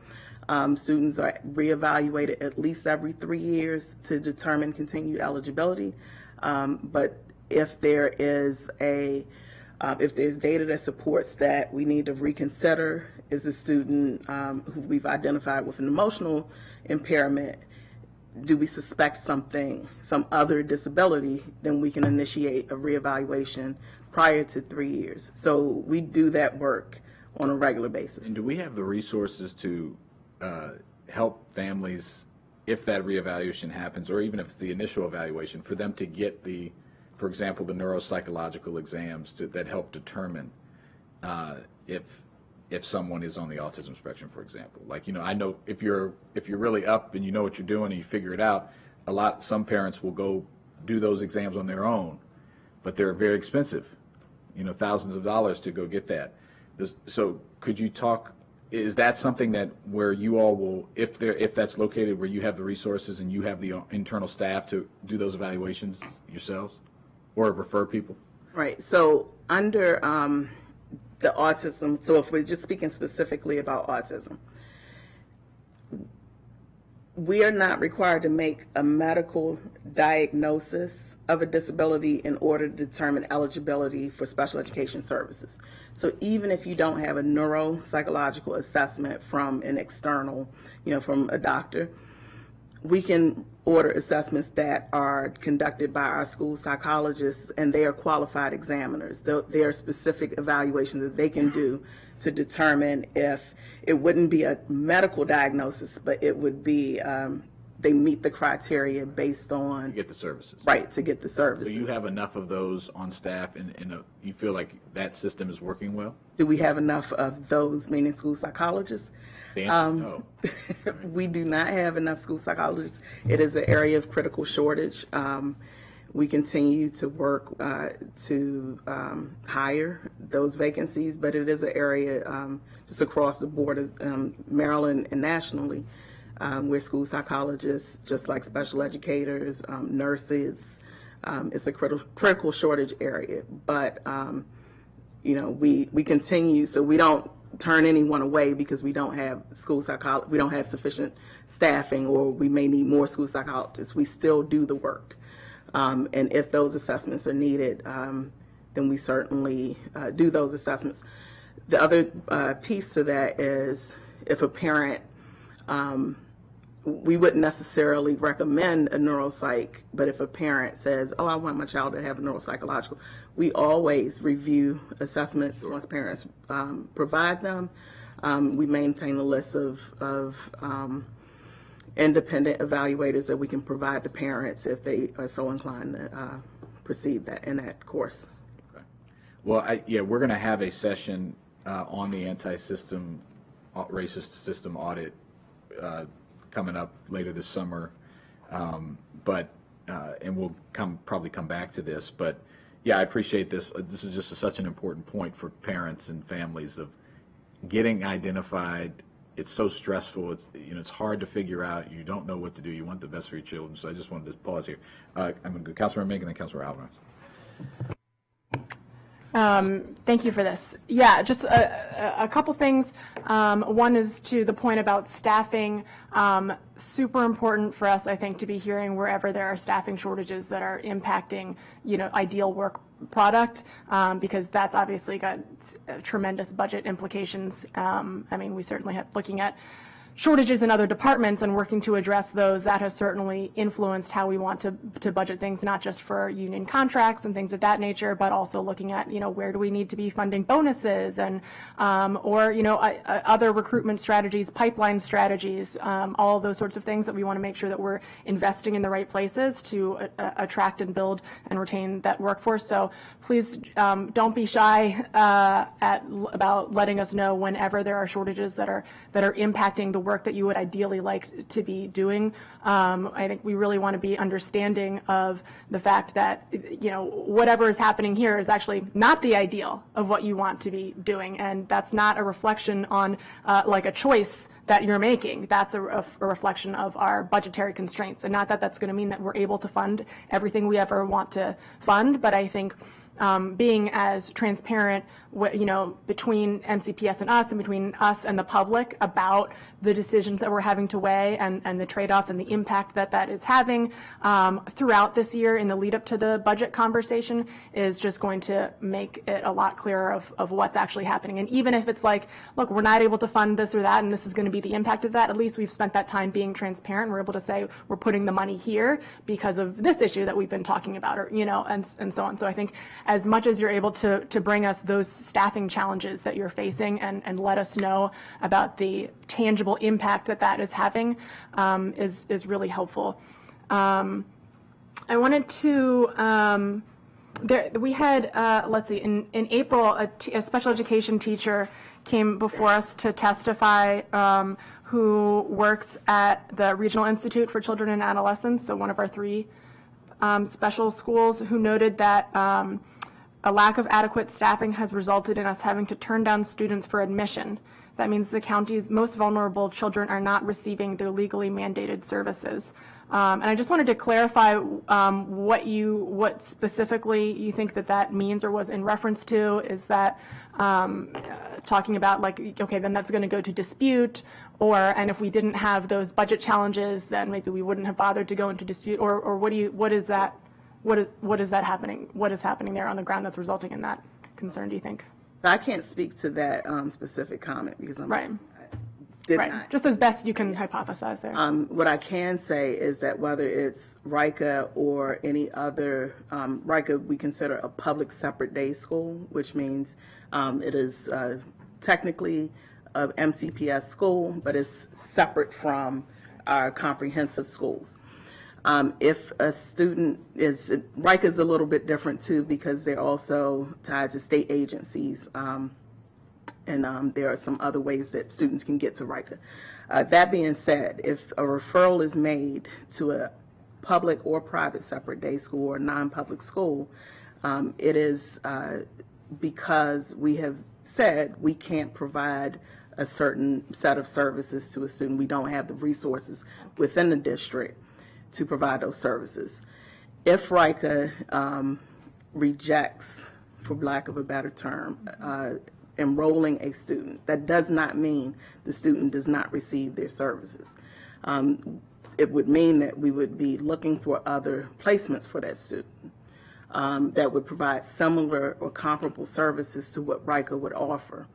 Students are reevaluated at least every 3 years to determine continued eligibility. But if there is if there's data that supports that we need to reconsider, is a student who we've identified with an emotional impairment, do we suspect some other disability, then we can initiate a reevaluation prior to 3 years. So we do that work on a regular basis. And do we have the resources to help families, if that reevaluation happens, or even if it's the initial evaluation, for them to get for example, the neuropsychological exams that help determine if someone is on the autism spectrum, for example? Like, I know if you're really up and you know what you're doing and you figure it out, some parents will go do those exams on their own, but they're very expensive, thousands of dollars to go get that. So could you talk? Is that something that where you all will, if that's located where you have the resources and you have the internal staff to do those evaluations yourselves, or refer people? Right. So under the autism, so if we're just speaking specifically about autism, we are not required to make a medical diagnosis of a disability in order to determine eligibility for special education services. So even if you don't have a neuropsychological assessment from an external, from a doctor, we can order assessments that are conducted by our school psychologists, and they are qualified examiners. There are specific evaluations that they can do to determine if it wouldn't be a medical diagnosis, but it would be they meet the criteria based on To get the services. right to get the services. So you have enough of those on staff, and you feel like that system is working well? Do we have enough of those, meaning school psychologists? The answer is no. We do not have enough school psychologists. It is an area of critical shortage. We continue to work to hire those vacancies, but it is an area just across the board, Maryland and nationally, where school psychologists, just like special educators, nurses, it's a critical shortage area. But we continue, so we don't turn anyone away because we don't have we don't have sufficient staffing, or we may need more school psychologists. We still do the work. And if those assessments are needed, then we certainly do those assessments. The other piece to that is if a parent, we wouldn't necessarily recommend a neuropsych, but if a parent says, oh, I want my child to have a neuropsychological, we always review assessments once parents provide them. We maintain a list of independent evaluators that we can provide to parents if they are so inclined to proceed in that course. Okay. Well, we're going to have a session on the anti-system, racist system audit coming up later this summer, and we'll probably come back to this. But yeah, I appreciate this. This is just such an important point for parents and families of getting identified. It's so stressful. It's hard to figure out. You don't know what to do. You want the best for your children. So I just wanted to pause here. I'm going to go Councilmember Megan and then Councilmember Alvarez. Thank you for this. Yeah, just a couple things. One is to the point about staffing. Super important for us, I think, to be hearing wherever there are staffing shortages that are impacting, ideal work product, because that's obviously got tremendous budget implications. We certainly have looking at shortages in other departments and working to address those, that has certainly influenced how we want to budget things, not just for union contracts and things of that nature, but also looking at, where do we need to be funding bonuses and, or, other recruitment strategies, pipeline strategies, all of those sorts of things that we want to make sure that we're investing in the right places to attract and build and retain that workforce. So please don't be shy about letting us know whenever there are shortages that are impacting the work that you would ideally like to be doing. I think we really want to be understanding of the fact that, whatever is happening here is actually not the ideal of what you want to be doing. And that's not a reflection on like a choice that you're making. That's a reflection of our budgetary constraints. And not that that's going to mean that we're able to fund everything we ever want to fund, but I think being as transparent, between MCPS and between us and the public about the decisions that we're having to weigh and the trade-offs and the impact that is having throughout this year in the lead up to the budget conversation is just going to make it a lot clearer of what's actually happening. And even if it's like, look, we're not able to fund this or that, and this is going to be the impact of that, at least we've spent that time being transparent. We're able to say we're putting the money here because of this issue that we've been talking about, or, and so on. So I think as much as you're able to bring us those staffing challenges that you're facing and let us know about the tangible impact that is having is really helpful. I wanted to, we had, let's see, in April, a special education teacher came before us to testify who works at the Regional Institute for Children and Adolescents, so one of our 3 special schools, who noted that a lack of adequate staffing has resulted in us having to turn down students for admission. That means the county's most vulnerable children are not receiving their legally mandated services. And I just wanted to clarify what specifically you think that means or was in reference to. Is that talking about okay, then that's going to go to dispute, and if we didn't have those budget challenges, then maybe we wouldn't have bothered to go into dispute, or what is that? What is that happening? What is happening there on the ground that's resulting in that concern, do you think? So I can't speak to that specific comment because I'm Right. Right. Just as best you can hypothesize there. What I can say is that whether it's RICA or any other, RICA we consider a public separate day school, which means it is technically a MCPS school, but it's separate from our comprehensive schools. If a student is, RICA is a little bit different too because they're also tied to state agencies. And there are some other ways that students can get to RICA. That being said, if a referral is made to a public or private separate day school or non-public school, it is because we have said we can't provide a certain set of services to a student. We don't have the resources within the district to provide those services. If RICA rejects, for lack of a better term, enrolling a student, that does not mean the student does not receive their services. It would mean that we would be looking for other placements for that student that would provide similar or comparable services to what RICA would offer.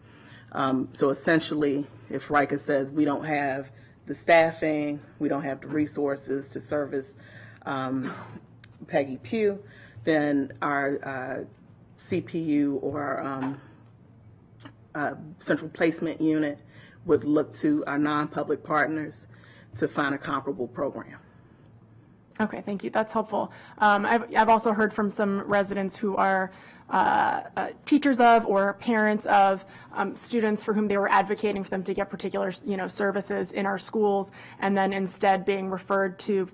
So essentially, if RICA says we don't have the staffing, we don't have the resources to service Peggy Pugh, then our CPU or central placement unit would look to our non-public partners to find a comparable program. Okay, thank you. That's helpful. I've also heard from some residents who are teachers of or parents of students for whom they were advocating for them to get particular, services in our schools, and then instead being referred to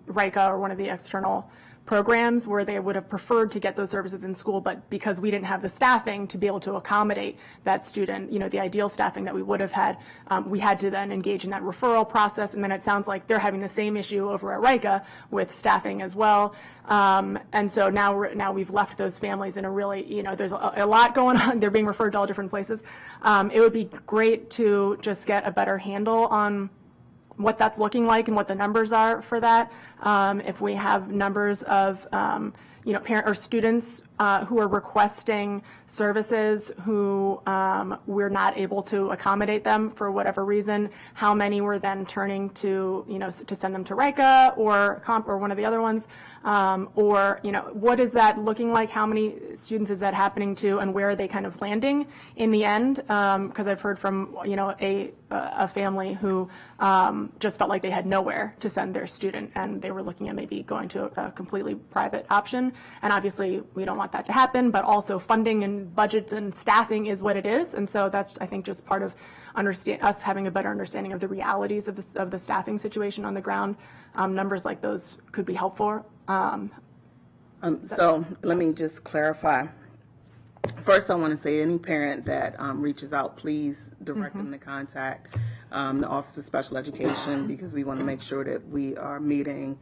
RICA or one of the external programs where they would have preferred to get those services in school, but because we didn't have the staffing to be able to accommodate that student, the ideal staffing that we would have had, we had to then engage in that referral process. And then it sounds like they're having the same issue over at RICA with staffing as well. And so now we've left those families in a really, there's a lot going on. They're being referred to all different places. It would be great to just get a better handle on what that's looking like and what the numbers are for that. If we have numbers of, parent or students who are requesting services who we're not able to accommodate them for whatever reason, how many we're then turning to, to send them to RICA or COMP or one of the other ones, or, what is that looking like? How many students is that happening to, and where are they kind of landing in the end? Because I've heard from, a family who just felt like they had nowhere to send their student, and they were looking at maybe going to a completely private option. And obviously, we don't want that to happen, but also funding and budgets and staffing is what it is. And so that's, I think, just part of us having a better understanding of the realities of the staffing situation on the ground. Numbers like those could be helpful. So let me just clarify. First, I want to say any parent that reaches out, please direct them to contact the Office of Special Education, because we want to make sure that we are meeting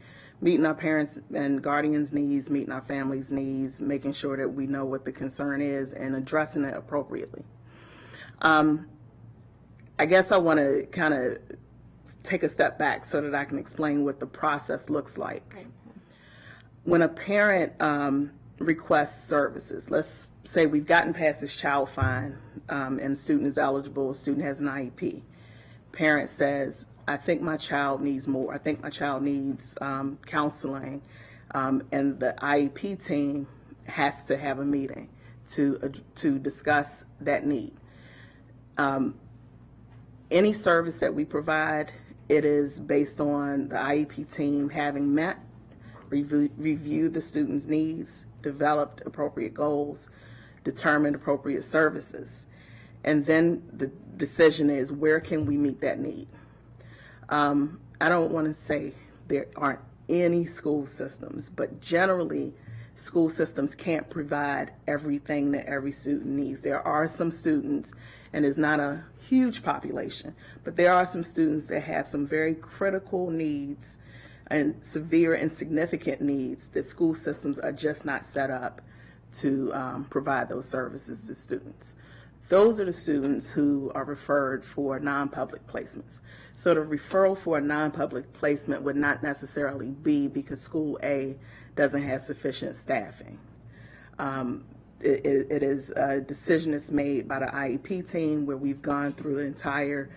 our parents and guardians' needs, meeting our families' needs, making sure that we know what the concern is and addressing it appropriately. I guess I want to kind of take a step back so that I can explain what the process looks like. Right. When a parent requests services, let's say we've gotten past this child find and the student is eligible, the student has an IEP. Parent says, I think my child needs more. I think my child needs counseling. And the IEP team has to have a meeting to discuss that need. Any service that we provide, it is based on the IEP team having met, reviewed the student's needs, developed appropriate goals, determined appropriate services. And then the decision is, where can we meet that need? I don't want to say there aren't any school systems, but generally school systems can't provide everything that every student needs. There are some students, and it's not a huge population, but there are some students that have some very critical needs and severe and significant needs that school systems are just not set up to provide those services to students. Those are the students who are referred for non-public placements. So the referral for a non-public placement would not necessarily be because school A doesn't have sufficient staffing. It is a decision that's made by the IEP team where we've gone through the entire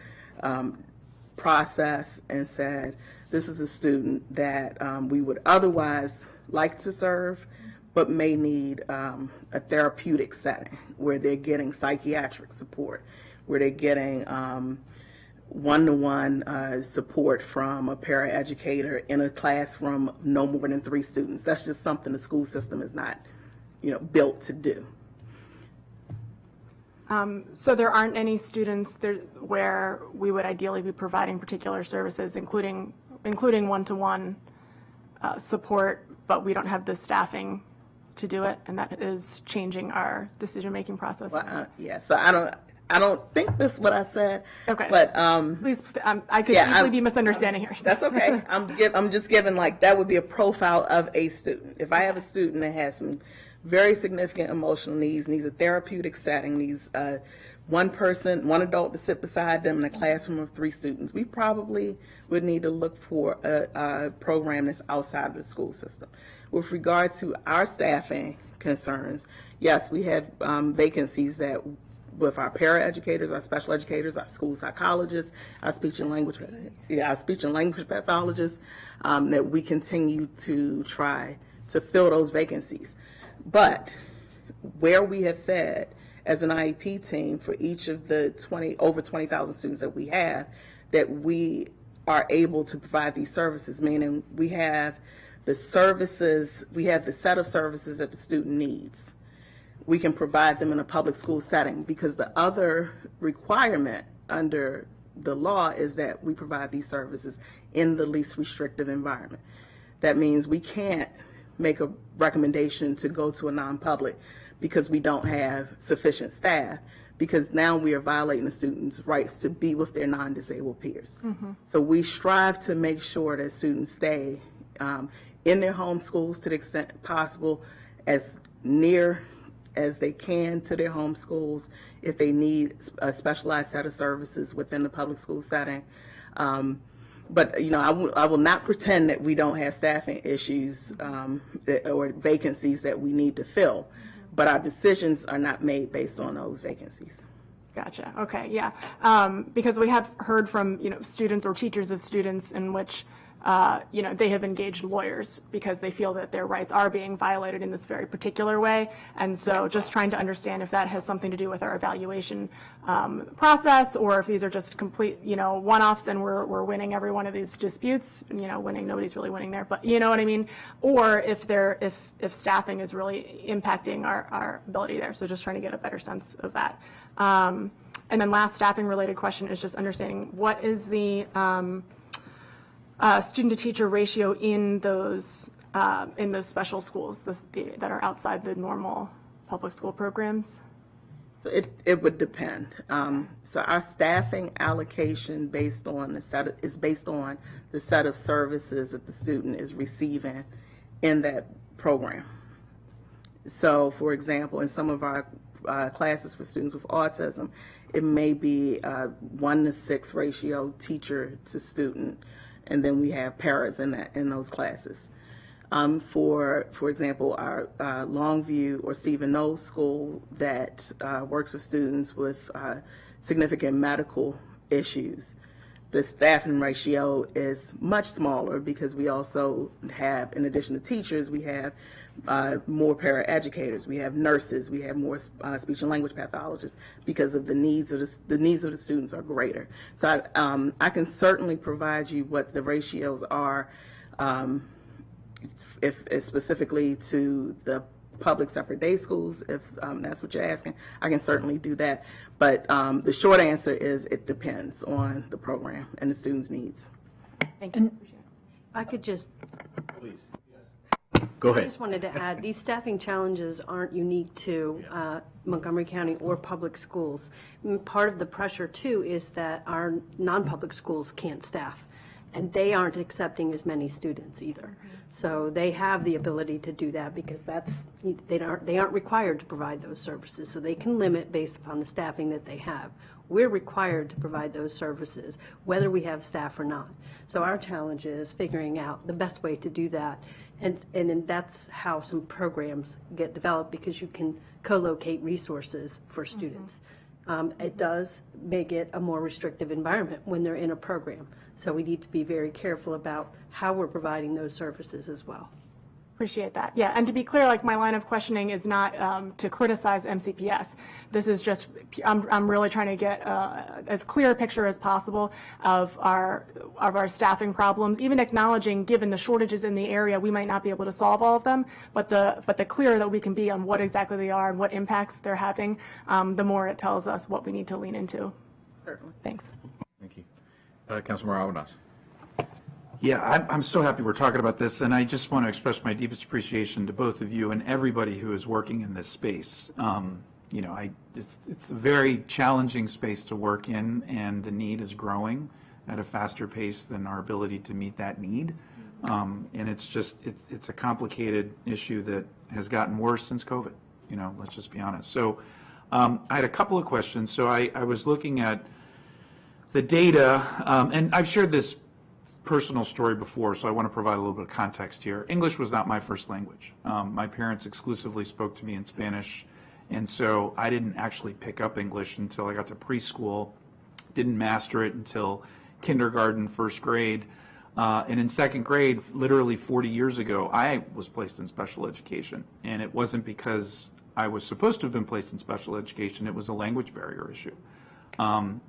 process and said, this is a student that we would otherwise like to serve, but may need a therapeutic setting where they're getting psychiatric support, where they're getting one-to-one support from a paraeducator in a classroom of no more than 3 students. That's just something the school system is not, built to do. So there aren't any students there where we would ideally be providing particular services, including one-to-one support, but we don't have the staffing to do it, and that is changing our decision-making process. Well, yeah, so I don't think that's what I said. Okay. But please, I could easily be misunderstanding here. That's okay. I'm just giving, like, that would be a profile of a student. If I have a student that has some very significant emotional needs a therapeutic setting, needs one adult to sit beside them in a classroom of 3 students, we probably would need to look for a program that's outside of the school system. With regard to our staffing concerns, yes, we have vacancies that with our paraeducators, our special educators, our school psychologists, our speech and language pathologists, that we continue to try to fill those vacancies. But where we have said, as an IEP team, for each of the over 20,000 students that we have, that we are able to provide these services, meaning we have the services, we have the set of services that the student needs. We can provide them in a public school setting, because the other requirement under the law is that we provide these services in the least restrictive environment. That means we can't make a recommendation to go to a non-public because we don't have sufficient staff, because now we are violating the students' rights to be with their non-disabled peers. Mm-hmm. So we strive to make sure that students stay in their home schools to the extent possible, as near as they can to their home schools. If they need a specialized set of services within the public school setting, But, you know, I will not pretend that we don't have staffing issues or vacancies that we need to fill. But our decisions are not made based on those vacancies. Gotcha. Okay. Yeah. Because we have heard from, students or teachers of students in which, they have engaged lawyers because they feel that their rights are being violated in this very particular way. And so just trying to understand if that has something to do with our evaluation process, or if these are just complete, one-offs and we're winning every one of these disputes, winning, nobody's really winning there, but you know what I mean? Or if if staffing is really impacting our ability there. So just trying to get a better sense of that. And then last staffing related question is just understanding what is the student to teacher ratio in those special schools that are outside the normal public school programs? So it would depend. So our staffing allocation based on is based on the set of services that the student is receiving in that program. So, for example, in some of our classes for students with autism, it may be 1-to-6 ratio teacher to student, and then we have paras in those classes. For example, our Longview or Stephen Knowles School that works with students with significant medical issues, the staffing ratio is much smaller because we also have, in addition to teachers, we have more paraeducators, we have nurses, we have more speech and language pathologists because of the needs of the students are greater. So I can certainly provide you what the ratios are, if specifically to the public separate day schools, if that's what you're asking, I can certainly do that. But the short answer is it depends on the program and the student's needs. Thank you. I could just, Please. Go I ahead. just wanted to add, these staffing challenges aren't unique to Montgomery County or public schools. Part of the pressure too is that our non-public schools can't staff, and they aren't accepting as many students either. So they have the ability to do that because they aren't required to provide those services, so they can limit based upon the staffing that they have. We're required to provide those services, whether we have staff or not. So our challenge is figuring out the best way to do that, and that's how some programs get developed, because you can co-locate resources for students. It does make it a more restrictive environment when they're in a program. So we need to be very careful about how we're providing those services as well. Appreciate that. Yeah, and to be clear, like, my line of questioning is not to criticize MCPS. This is just, I'm really trying to get as clear a picture as possible of our staffing problems, even acknowledging, given the shortages in the area, we might not be able to solve all of them, but the clearer that we can be on what exactly they are and what impacts they're having, the more it tells us what we need to lean into. Certainly. Thanks. Thank you. Councilmember Alvarez. Yeah, I'm so happy we're talking about this, and I just want to express my deepest appreciation to both of you and everybody who is working in this space. It's a very challenging space to work in, and the need is growing at a faster pace than our ability to meet that need. And it's a complicated issue that has gotten worse since COVID. Let's just be honest. So I had a couple of questions. So I was looking at the data, and I've shared this personal story before, so I want to provide a little bit of context here. English was not my first language. My parents exclusively spoke to me in Spanish, and so I didn't actually pick up English until I got to preschool, didn't master it until kindergarten, first grade, and in second grade, literally 40 years ago, I was placed in special education, and it wasn't because I was supposed to have been placed in special education, it was a language barrier issue.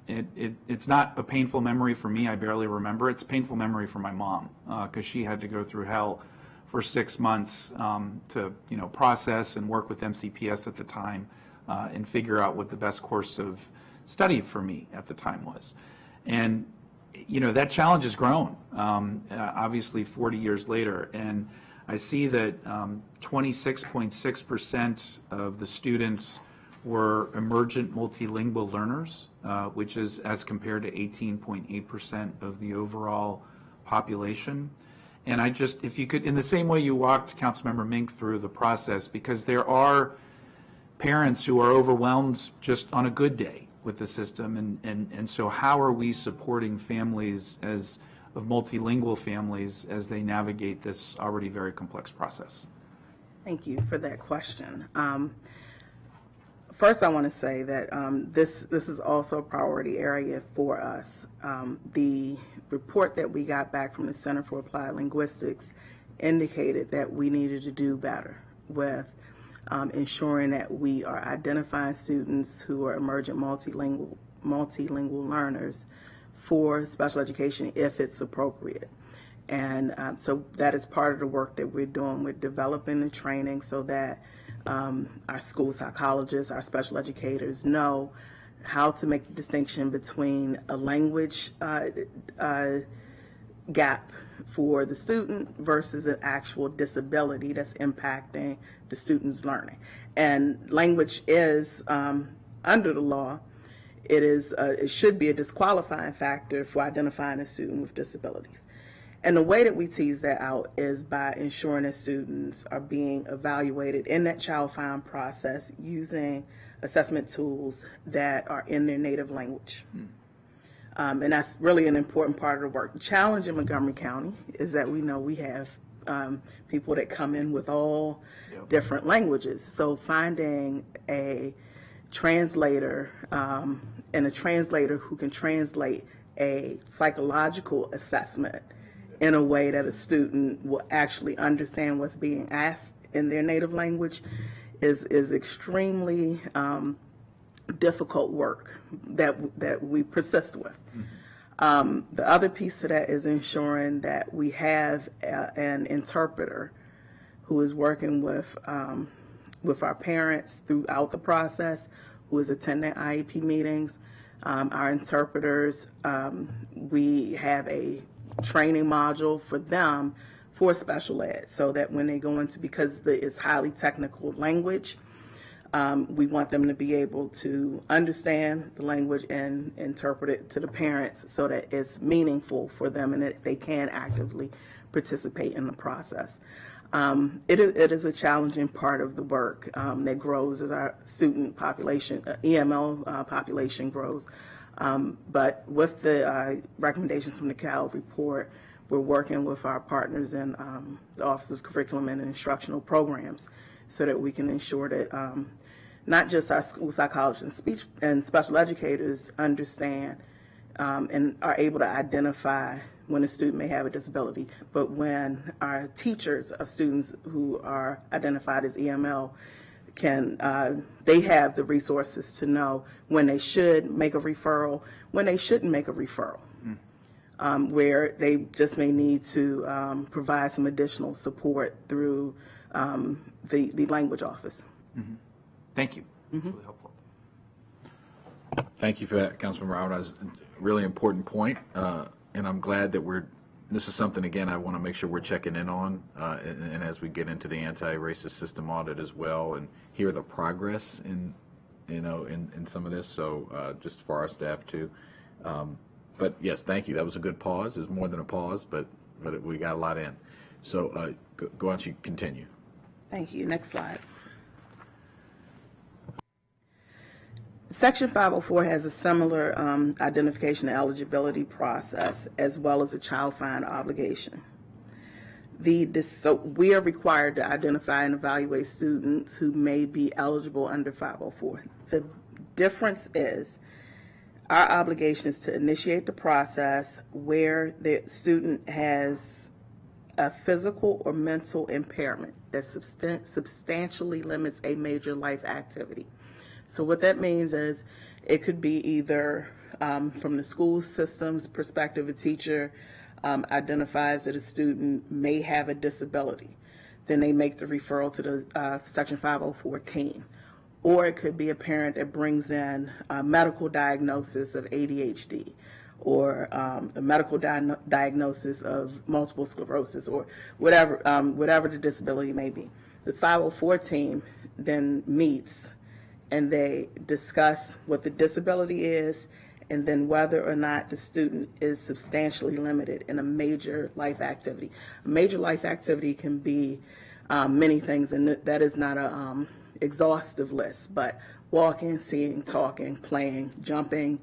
It's not a painful memory for me. I barely remember. It's a painful memory for my mom because she had to go through hell for 6 months to process and work with MCPS at the time and figure out what the best course of study for me at the time was. And that challenge has grown, obviously 40 years later. And I see that 26.6% of the students were emergent multilingual learners, which is as compared to 18.8% of the overall population. And if you could, in the same way you walked Councilmember Mink through the process, because there are parents who are overwhelmed just on a good day with the system, and so how are we supporting families as of multilingual families as they navigate this already very complex process? Thank you for that question. First, I want to say that this is also a priority area for us. The report that we got back from the Center for Applied Linguistics indicated that we needed to do better with ensuring that we are identifying students who are emergent multilingual learners for special education if it's appropriate. And so that is part of the work that we're doing. We're developing the training so that our school psychologists, our special educators know how to make the distinction between a language gap for the student versus an actual disability that's impacting the student's learning. And language is, under the law, it should be a disqualifying factor for identifying a student with disabilities. And the way that we tease that out is by ensuring that students are being evaluated in that child find process using assessment tools that are in their native language. And that's really an important part of the work. The challenge in Montgomery County is that we know we have people that come in with all different languages. So finding a translator and a translator who can translate a psychological assessment in a way that a student will actually understand what's being asked in their native language is extremely difficult work that we persist with. The other piece to that is ensuring that we have an interpreter who is working with our parents throughout the process, who is attending IEP meetings. Our interpreters, we have a training module for them for special ed, so that when they go into, because it's highly technical language, we want them to be able to understand the language and interpret it to the parents so that it's meaningful for them and that they can actively participate in the process. It is a challenging part of the work that grows as our student population, EML population grows. But with the recommendations from the Cal report, we're working with our partners in the Office of Curriculum and Instructional Programs so that we can ensure that not just our school psychologists and speech and special educators understand and are able to identify when a student may have a disability, but when our teachers of students who are identified as EML they have the resources to know when they should make a referral, when they shouldn't make a referral, where they just may need to provide some additional support through the language office. Thank you. That's really helpful. Thank you for that, Councilmember Howard. That's a really important point, and I'm glad that this is something, again, I want to make sure we're checking in on, and as we get into the anti-racist system audit as well, and hear the progress in some of this, so just for our staff too. But yes, thank you. That was a good pause. It was more than a pause, but we got a lot in. So go on, you continue. Thank you. Next slide. Section 504 has a similar identification and eligibility process as well as a child find obligation. So we are required to identify and evaluate students who may be eligible under 504. The difference is our obligation is to initiate the process where the student has a physical or mental impairment that substantially limits a major life activity. So what that means is it could be either from the school system's perspective, a teacher identifies that a student may have a disability. Then they make the referral to the Section 504 team. Or it could be a parent that brings in a medical diagnosis of ADHD or a medical diagnosis of multiple sclerosis or whatever the disability may be. The 504 team then meets and they discuss what the disability is and then whether or not the student is substantially limited in a major life activity. A major life activity can be many things, and that is not a exhaustive list, but walking, seeing, talking, playing, jumping,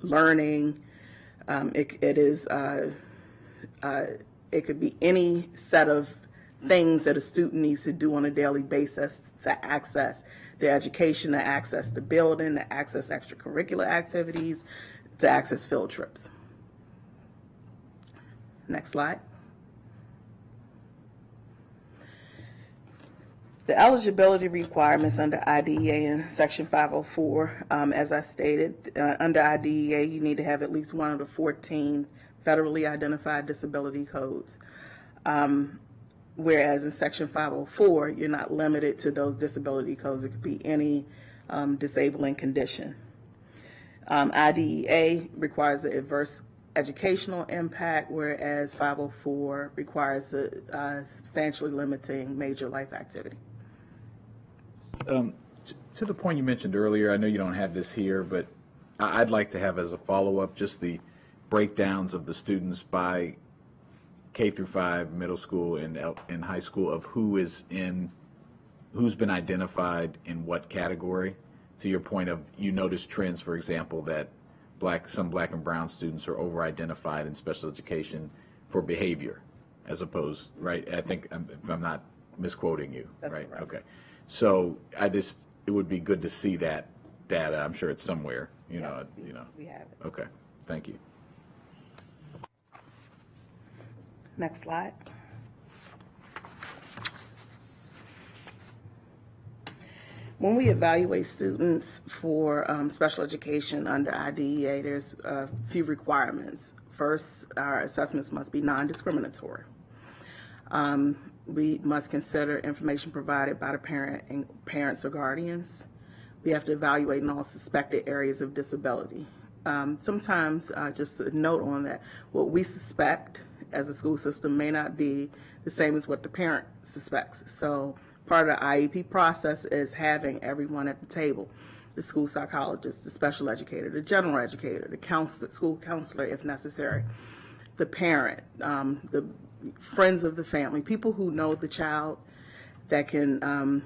learning. It is it could be any set of things that a student needs to do on a daily basis to access their education, to access the building, to access extracurricular activities, to access field trips. Next slide. The eligibility requirements under IDEA in Section 504, as I stated, under IDEA, you need to have at least one of the 14 federally identified disability codes. Whereas in Section 504, you're not limited to those disability codes. It could be any disabling condition. IDEA requires the adverse educational impact, whereas 504 requires substantially limiting major life activity. To the point you mentioned earlier, I know you don't have this here, but I'd like to have as a follow-up just the breakdowns of the students by K through 5, middle school and high school, of who's been identified in what category. To your point of, you notice trends, for example, that some black and brown students are over-identified in special education for behavior, as opposed, right? I think, if I'm not misquoting you, That's right? correct. Okay. So it would be good to see that data. I'm sure it's somewhere, you know. We have it. Okay, thank you. Next slide. When we evaluate students for special education under IDEA, there's a few requirements. First, our assessments must be non-discriminatory. We must consider information provided by the parents or guardians. We have to evaluate in all suspected areas of disability. Sometimes, just a note on that, what we suspect as a school system may not be the same as what the parent suspects. So part of the IEP process is having everyone at the table: the school psychologist, the special educator, the general educator, the school counselor if necessary, the parent, the friends of the family, people who know the child, that can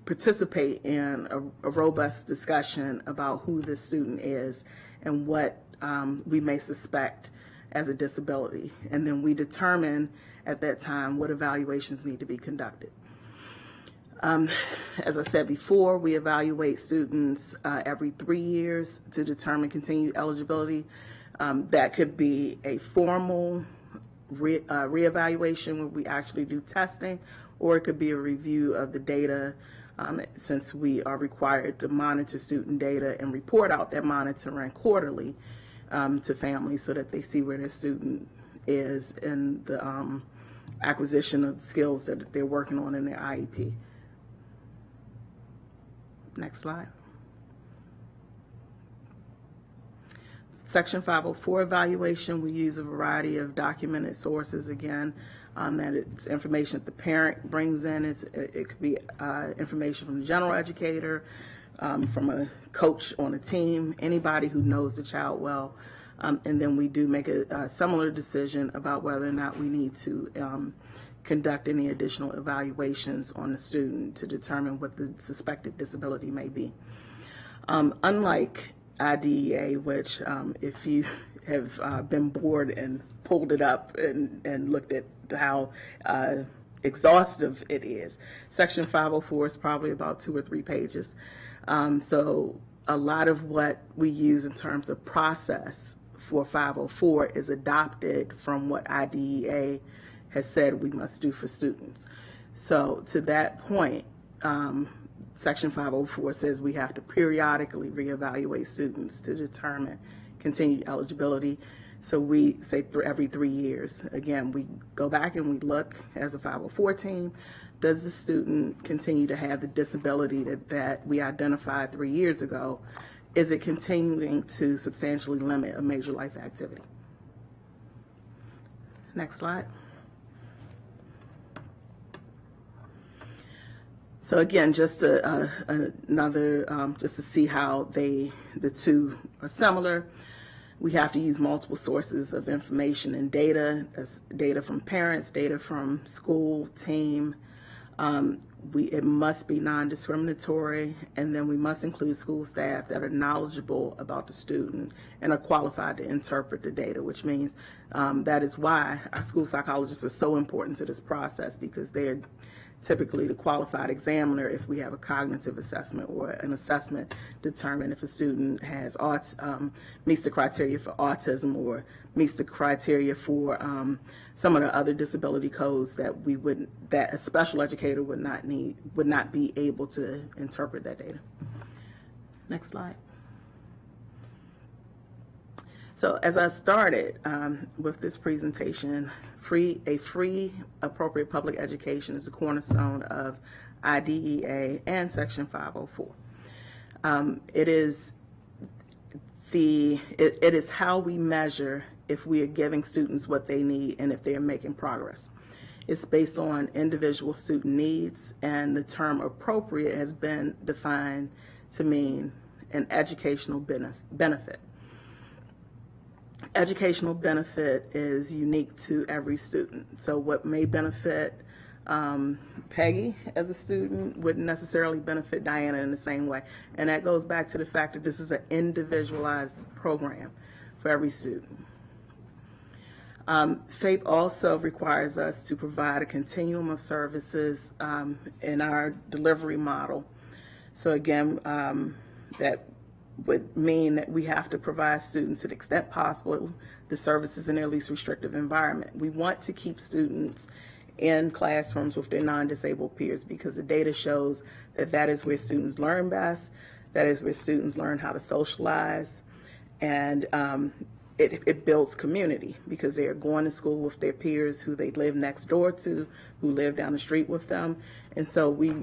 participate in a robust discussion about who the student is and what we may suspect as a disability. And then we determine at that time what evaluations need to be conducted. As I said before, we evaluate students every 3 years to determine continued eligibility. That could be a formal reevaluation where we actually do testing, or it could be a review of the data, since we are required to monitor student data and report out that monitoring quarterly to families so that they see where their student is in the acquisition of skills that they're working on in their IEP. Next slide. Section 504 evaluation, we use a variety of documented sources, again, that it's information that the parent brings in. It could be information from the general educator, from a coach on a team, anybody who knows the child well. And then we do make a similar decision about whether or not we need to conduct any additional evaluations on the student to determine what the suspected disability may be. Unlike IDEA, which if you have been bored and pulled it up and looked at how exhaustive it is, Section 504 is probably about 2 or 3 pages. So a lot of what we use in terms of process for 504 is adopted from what IDEA has said we must do for students. So to that point, Section 504 says we have to periodically reevaluate students to determine continued eligibility. So we say every 3 years. Again, we go back and we look as a 504 team. Does the student continue to have the disability that we identified 3 years ago? Is it continuing to substantially limit a major life activity? Next slide. So again, just another, just to see how the two are similar, we have to use multiple sources of information and data. That's data from parents, data from school, team, It must be non-discriminatory, and then we must include school staff that are knowledgeable about the student and are qualified to interpret the data, which means that is why our school psychologists are so important to this process, because they're typically the qualified examiner if we have a cognitive assessment or an assessment determine if a student has meets the criteria for autism or meets the criteria for some of the other disability codes that that a special educator would not be able to interpret that data. Next slide. So as I started with this presentation, a free appropriate public education is the cornerstone of IDEA and Section 504. It is how we measure if we are giving students what they need and if they are making progress. It's based on individual student needs, and the term appropriate has been defined to mean an educational benefit. Educational benefit is unique to every student. So what may benefit Peggy as a student wouldn't necessarily benefit Diana in the same way. And that goes back to the fact that this is an individualized program for every student. FAPE also requires us to provide a continuum of services in our delivery model. So again, that would mean that we have to provide students, to the extent possible, the services in their least restrictive environment. We want to keep students in classrooms with their non-disabled peers, because the data shows that that is where students learn best, that is where students learn how to socialize, and it builds community, because they are going to school with their peers who they live next door to, who live down the street with them. And so we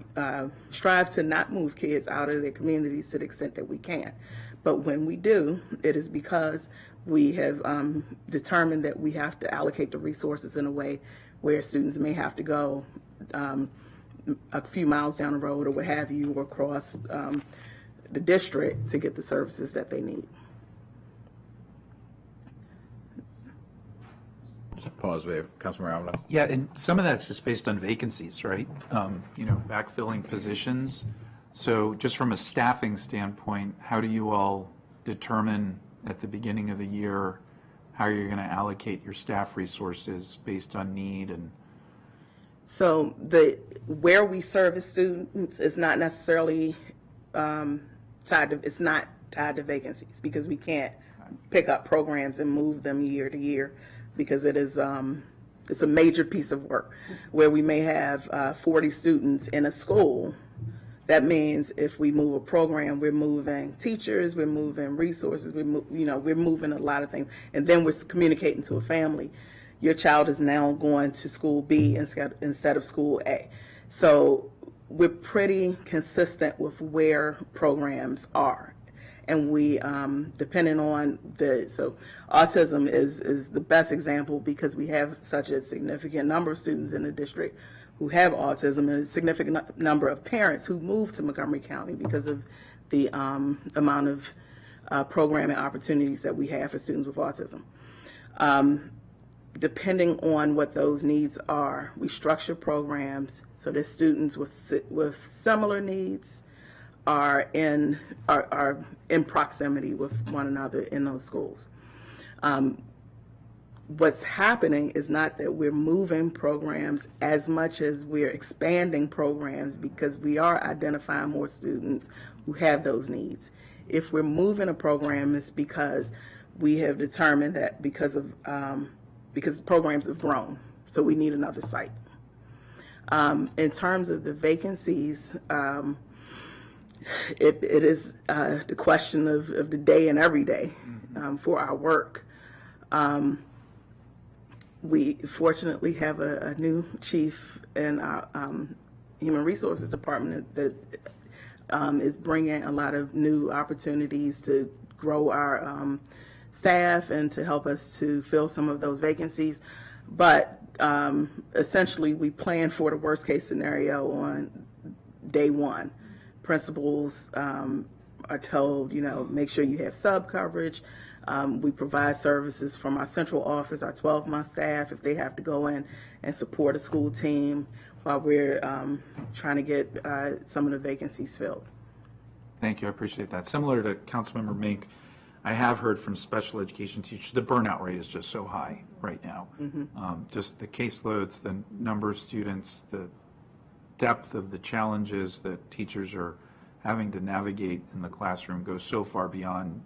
strive to not move kids out of their communities to the extent that we can. But when we do, it is because we have determined that we have to allocate the resources in a way where students may have to go a few miles down the road or what have you, or across the district to get the services that they need. Pause there, Councilmember Alvarez. Yeah, and some of that's just based on vacancies, right? Backfilling positions. So just from a staffing standpoint, how do you all determine at the beginning of the year how you're going to allocate your staff resources based on need? And so where we service students is not necessarily tied to vacancies, because we can't pick up programs and move them year to year, because it is it's a major piece of work where we may have 40 students in a school. That means if we move a program, we're moving teachers, we're moving resources, we're moving a lot of things, and then we're communicating to a family. Your child is now going to school B instead of school A. So we're pretty consistent with where programs are. And we, depending on so autism is the best example, because we have such a significant number of students in the district who have autism, and a significant number of parents who move to Montgomery County because of the amount of programming opportunities that we have for students with autism. Depending on what those needs are, we structure programs so that students with similar needs are in proximity with one another in those schools. What's happening is not that we're moving programs as much as we're expanding programs, because we are identifying more students who have those needs. If we're moving a program, it's because we have determined that because programs have grown, so we need another site. In terms of the vacancies, it is the question of the day and every day for our work. We fortunately have a new chief in our Human Resources Department that is bringing a lot of new opportunities to grow our staff and to help us to fill some of those vacancies. But essentially, we plan for the worst case scenario on day one. Principals are told, make sure you have sub coverage. We provide services from our central office, our 12-month staff, if they have to go in and support a school team while we're trying to get some of the vacancies filled. Thank you, I appreciate that. Similar to Councilmember Mink, I have heard from special education teachers, the burnout rate is just so high right now. Just the caseloads, the number of students, the depth of the challenges that teachers are having to navigate in the classroom goes so far beyond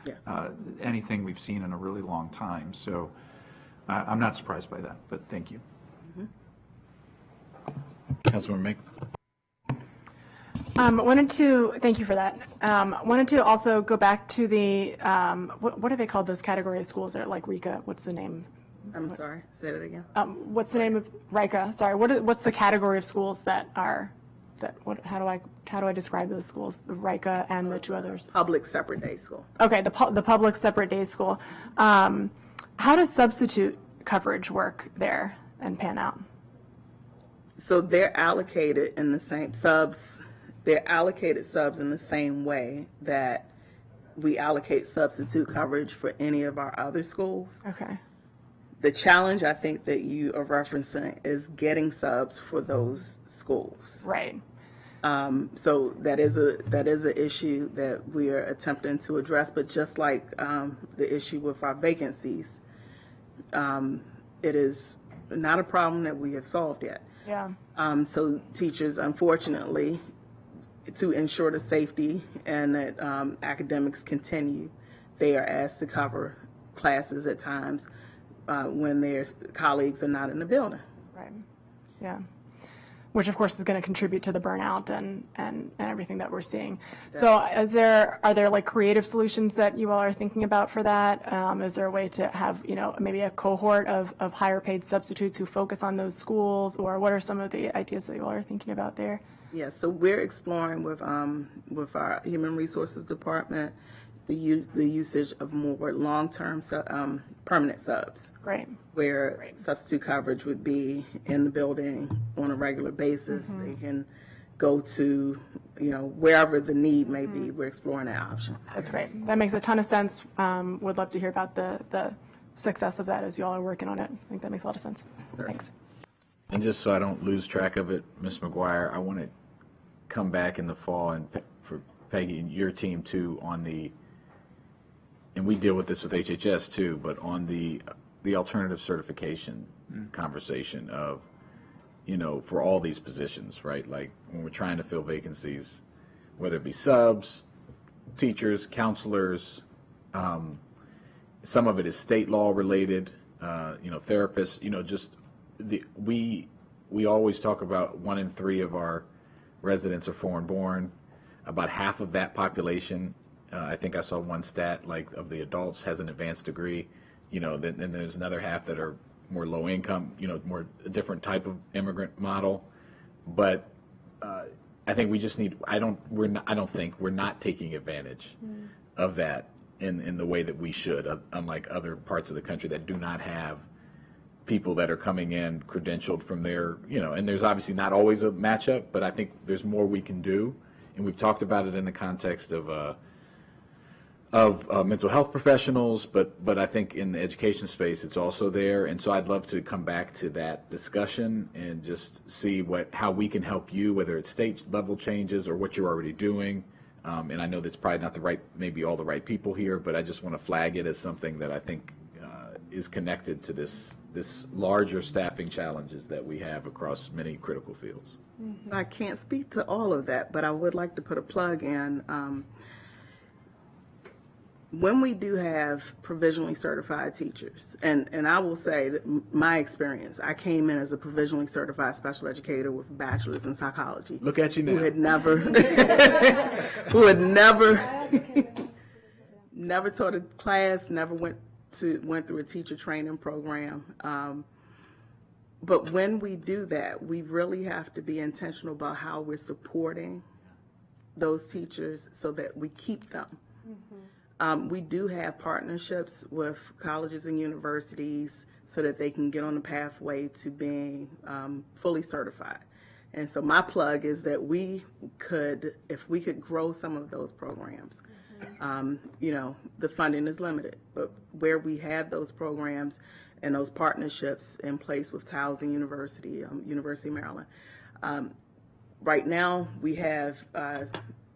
Yes. anything we've seen in a really long time. So I'm not surprised by that, but thank you. Councilmember Mink? Thank you for that. Wanted to also go back to the, what are they called, those category of schools that are like RICA? What's the name? I'm sorry, say that again. What's the name of RICA? Sorry, what's the category of schools that are, how do I describe those schools? The RICA and the two others? Public separate day school. Okay, the public separate day school. How does substitute coverage work there and pan out? So they're allocated in the same subs. They're allocated subs in the same way that we allocate substitute coverage for any of our other schools. Okay. The challenge I think that you are referencing is getting subs for those schools. Right. So that is an issue that we are attempting to address. But just like the issue with our vacancies, it is not a problem that we have solved yet. Yeah. So teachers, unfortunately, to ensure the safety and that academics continue, they are asked to cover classes at times when their colleagues are not in the building. Right. Yeah. Which of course is going to contribute to the burnout and everything that we're seeing. So are there like creative solutions that you all are thinking about for that? Is there a way to have, maybe a cohort of higher paid substitutes who focus on those schools, or what are some of the ideas that you all are thinking about there? Yeah, so we're exploring with our Human Resources Department the usage of more long-term permanent subs. Great. Where substitute coverage would be in the building on a regular basis. They can go to, wherever the need may be. We're exploring that option. That's great. That makes a ton of sense. Would love to hear about the success of that as you all are working on it. I think that makes a lot of sense. Thanks. And just so I don't lose track of it, Ms. McGuire, I want to come back in the fall and for Peggy and your team too on and we deal with this with HHS too, but on the alternative certification conversation of, for all these positions, right? Like when we're trying to fill vacancies, whether it be subs, teachers, counselors, some of it is state law related, therapists, just we always talk about 1 in 3 of our residents are foreign born. About half of that population, I think I saw one stat, like of the adults has an advanced degree, then there's another half that are more low income, more a different type of immigrant model. But I think we just I don't think we're not taking advantage of that in the way that we should, unlike other parts of the country that do not have people that are coming in credentialed from their, and there's obviously not always a matchup, but I think there's more we can do. And we've talked about it in the context of mental health professionals, but I think in the education space, it's also there. And so I'd love to come back to that discussion and just see how we can help you, whether it's state level changes or what you're already doing. And I know that's probably not maybe all the right people here, but I just want to flag it as something that I think is connected to this larger staffing challenges that we have across many critical fields. I can't speak to all of that, but I would like to put a plug in. When we do have provisionally certified teachers, and I will say that my experience, I came in as a provisionally certified special educator with a bachelor's in psychology. Look at you now. Who had never taught a class, never went through a teacher training program. But when we do that, we really have to be intentional about how we're supporting those teachers so that we keep them. We do have partnerships with colleges and universities so that they can get on the pathway to being fully certified. And so my plug is that if we could grow some of those programs You know, the funding is limited, but where we have those programs and those partnerships in place with Towson University, University of Maryland, right now we have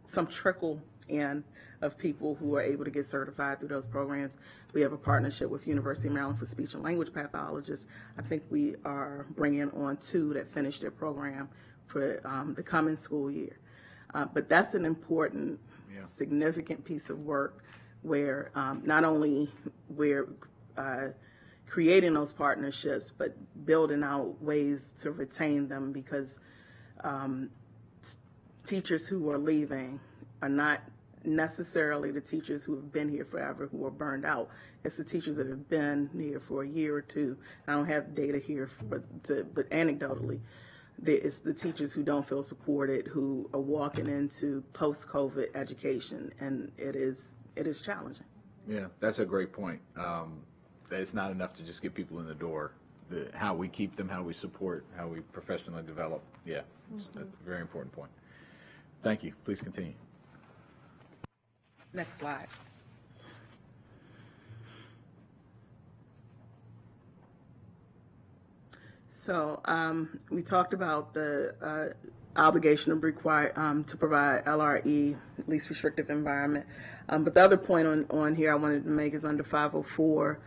some trickle in of people who are able to get certified through those programs. We have a partnership with University of Maryland for speech and language pathologists. I think we are bringing on 2 that finished their program for the coming school year. But that's an important, significant piece of work where not only we're creating those partnerships, but building out ways to retain them, because teachers who are leaving are not necessarily the teachers who have been here forever who are burned out. It's the teachers that have been here for a year or 2. I don't have data here, but anecdotally, it's the teachers who don't feel supported, who are walking into post-COVID education, and it is challenging. Yeah, that's a great point. That it's not enough to just get people in the door. How we keep them, how we support, how we professionally develop. Yeah, it's a very important point. Thank you. Please continue. Next slide. So we talked about the obligation of to provide LRE, least restrictive environment. But the other point on here I wanted to make is under 504,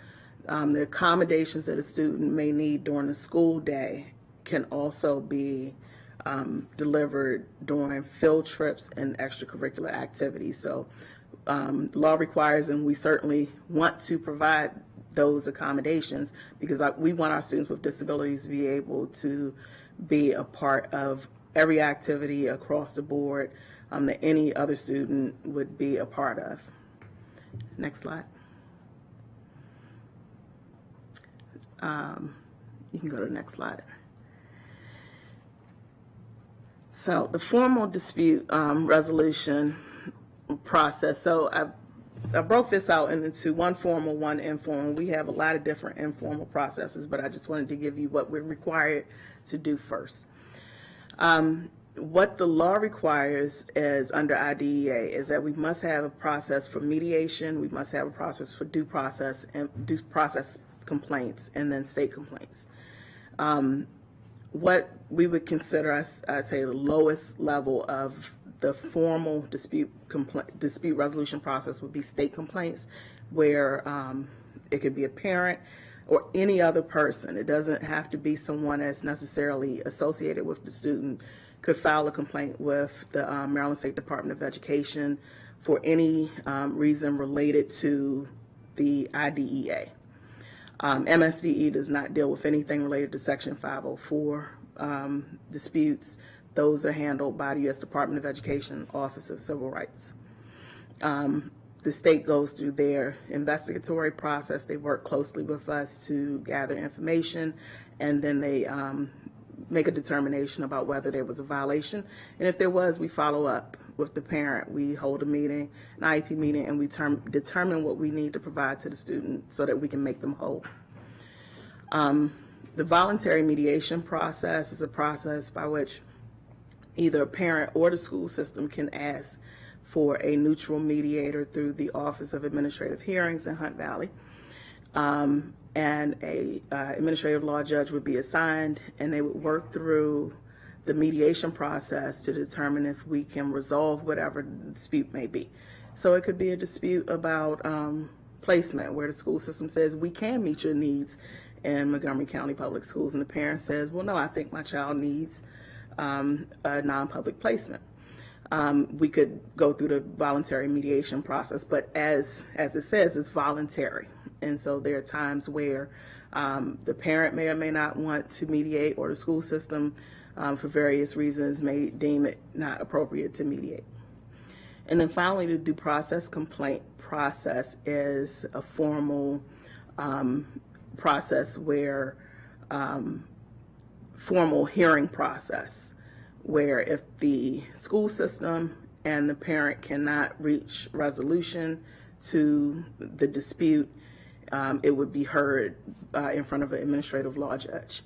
the accommodations that a student may need during the school day can also be delivered during field trips and extracurricular activities. So law requires, and we certainly want to provide those accommodations, because we want our students with disabilities to be able to be a part of every activity across the board that any other student would be a part of. Next slide. You can go to the next slide. So the formal dispute resolution process. So I broke this out into one formal, one informal. We have a lot of different informal processes, but I just wanted to give you what we're required to do first. What the law requires is under IDEA is that we must have a process for mediation, we must have a process for due process and due process complaints, and then state complaints. What we would consider, I'd say, the lowest level of the formal dispute resolution process would be state complaints, where it could be a parent or any other person. It doesn't have to be someone that's necessarily associated with the student. Could file a complaint with the Maryland State Department of Education for any reason related to the IDEA. MSDE does not deal with anything related to Section 504 disputes. Those are handled by the U.S. Department of Education Office of Civil Rights. The state goes through their investigatory process. They work closely with us to gather information, and then they make a determination about whether there was a violation. And if there was, we follow up with the parent. We hold a meeting, an IEP meeting, and we determine what we need to provide to the student so that we can make them whole. The voluntary mediation process is a process by which either a parent or the school system can ask for a neutral mediator through the Office of Administrative Hearings in Hunt Valley. And a administrative law judge would be assigned, and they would work through the mediation process to determine if we can resolve whatever the dispute may be. So it could be a dispute about placement, where the school system says we can meet your needs in Montgomery County Public Schools, and the parent says, well, no, I think my child needs a non-public placement. We could go through the voluntary mediation process, but as it says, it's voluntary. And so there are times where the parent may or may not want to mediate, or the school system, for various reasons, may deem it not appropriate to mediate. And then finally, the due process complaint process is a formal process where, formal hearing process, where if the school system and the parent cannot reach resolution to the dispute, it would be heard in front of an administrative law judge.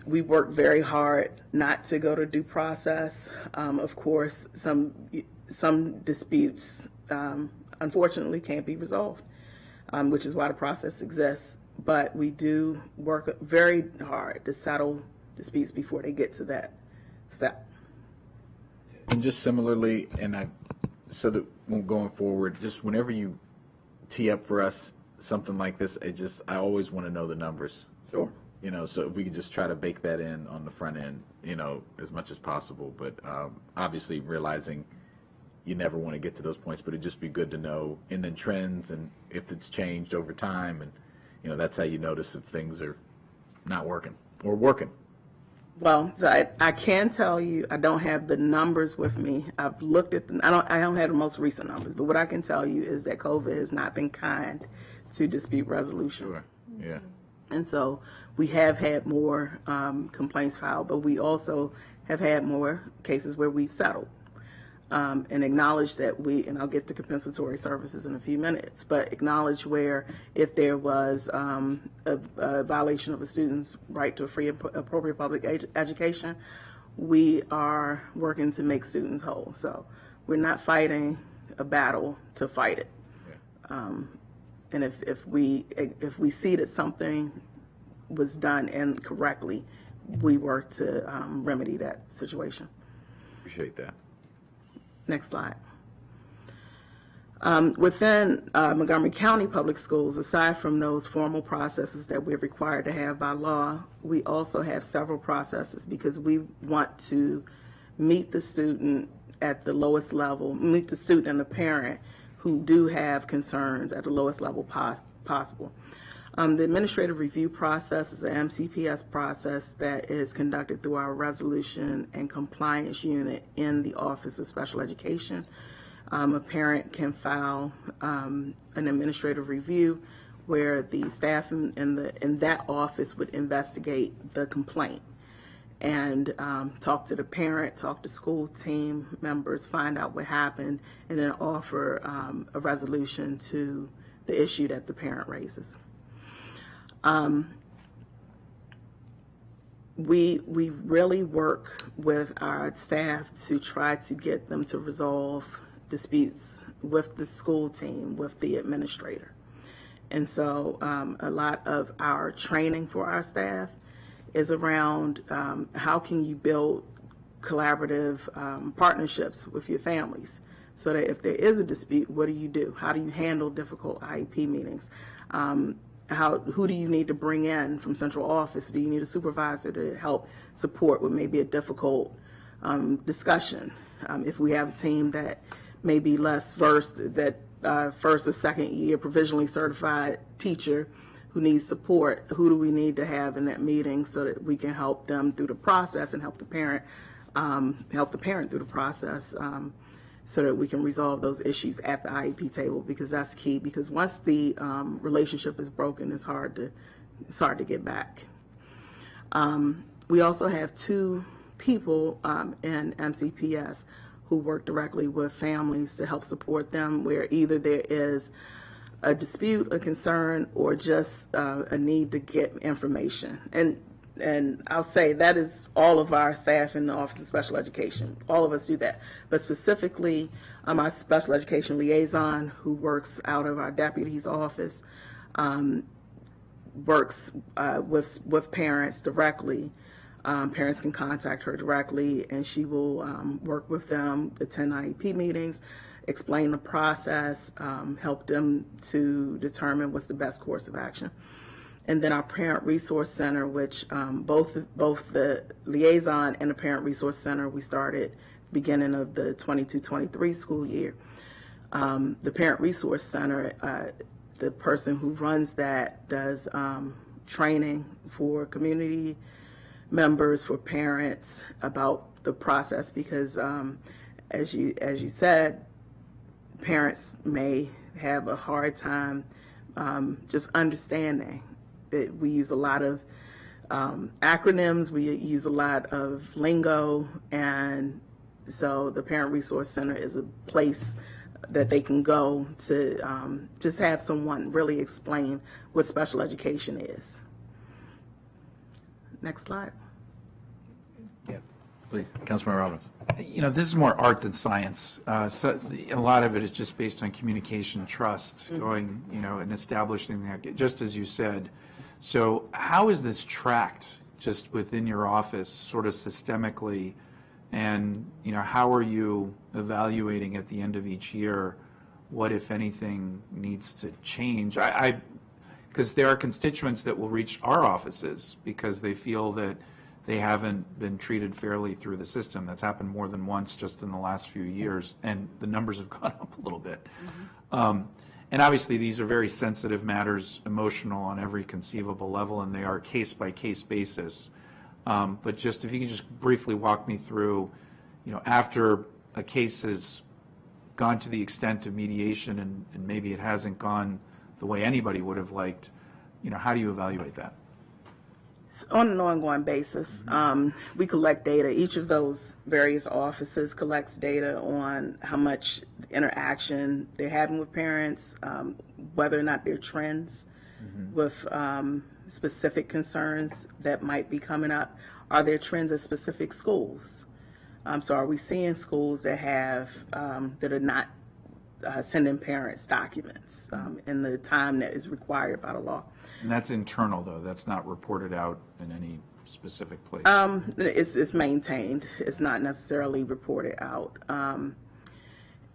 We work very hard not to go to due process. Of course, some disputes unfortunately can't be resolved, which is why the process exists. But we do work very hard to settle disputes before they get to that step. And just similarly, so that when going forward, just whenever you tee up for us something like this, I always want to know the numbers. Sure. So if we could just try to bake that in on the front end, as much as possible. But obviously realizing you never want to get to those points, but it'd just be good to know, and then trends and if it's changed over time, and that's how you notice if things are not working or working. Well, so I can tell you, I don't have the numbers with me. I've looked at them. I don't have the most recent numbers, but what I can tell you is that COVID has not been kind to dispute resolution. Sure. Yeah. And so we have had more complaints filed, but we also have had more cases where we've settled and acknowledge that and I'll get to compensatory services in a few minutes, but acknowledge where if there was a violation of a student's right to a free and appropriate public education, we are working to make students whole. So we're not fighting a battle to fight it. Yeah. And if we see that something was done incorrectly, we work to remedy that situation. Appreciate that. Next slide. Within Montgomery County Public Schools, aside from those formal processes that we're required to have by law, we also have several processes because we want to meet the student at the lowest level, meet the student and the parent who do have concerns at the lowest level possible. The administrative review process is an MCPS process that is conducted through our resolution and compliance unit in the Office of Special Education. A parent can file an administrative review where the staff in that office would investigate the complaint and talk to the parent, talk to school team members, find out what happened, and then offer a resolution to the issue that the parent raises. We really work with our staff to try to get them to resolve disputes with the school team, with the administrator. And so a lot of our training for our staff is around how can you build collaborative partnerships with your families so that if there is a dispute, what do you do? How do you handle difficult IEP meetings? Who do you need to bring in from central office? Do you need a supervisor to help support what may be a difficult discussion? If we have a team that may be less versed, that first or second year provisionally certified teacher who needs support, who do we need to have in that meeting so that we can help them through the process and help the parent through the process so that we can resolve those issues at the IEP table, because that's key, because once the relationship is broken, it's hard to get back. We also have two people in MCPS who work directly with families to help support them where either there is a dispute, a concern, or just a need to get information. And I'll say that is all of our staff in the Office of Special Education. All of us do that. But specifically, our special education liaison, who works out of our deputy's office, works with parents directly. Parents can contact her directly, and she will work with them, attend IEP meetings, explain the process, help them to determine what's the best course of action. And then our Parent Resource Center, which both the liaison and the Parent Resource Center, we started beginning of the 22-23 school year. The Parent Resource Center, the person who runs that does training for community members, for parents about the process, because as you said, parents may have a hard time just understanding that we use a lot of acronyms, we use a lot of lingo, and so the Parent Resource Center is a place that they can go to just have someone really explain what special education is. Next slide. Yeah. Please, Councilmember Robbins. You know, this is more art than science. So a lot of it is just based on communication, trust, going, you know, and establishing that, just as you said. So how is this tracked just within your office, sort of systemically? And, you know, how are you evaluating at the end of each year what, if anything, needs to change? Because there are constituents that will reach our offices because they feel that they haven't been treated fairly through the system. That's happened more than once just in the last few years, and the numbers have gone up a little bit. And obviously, these are very sensitive matters, emotional on every conceivable level, and they are case-by-case basis. But just if you could just briefly walk me through, you know, after a case has gone to the extent of mediation and maybe it hasn't gone the way anybody would have liked, you know, how do you evaluate that? On an ongoing basis, we collect data. Each of those various offices collects data on how much interaction they're having with parents, whether or not there are trends with specific concerns that might be coming up. Are there trends at specific schools? So are we seeing schools that have that are not sending parents documents in the time that is required by the law? And that's internal, though. That's not reported out in any specific place. It's maintained. It's not necessarily reported out.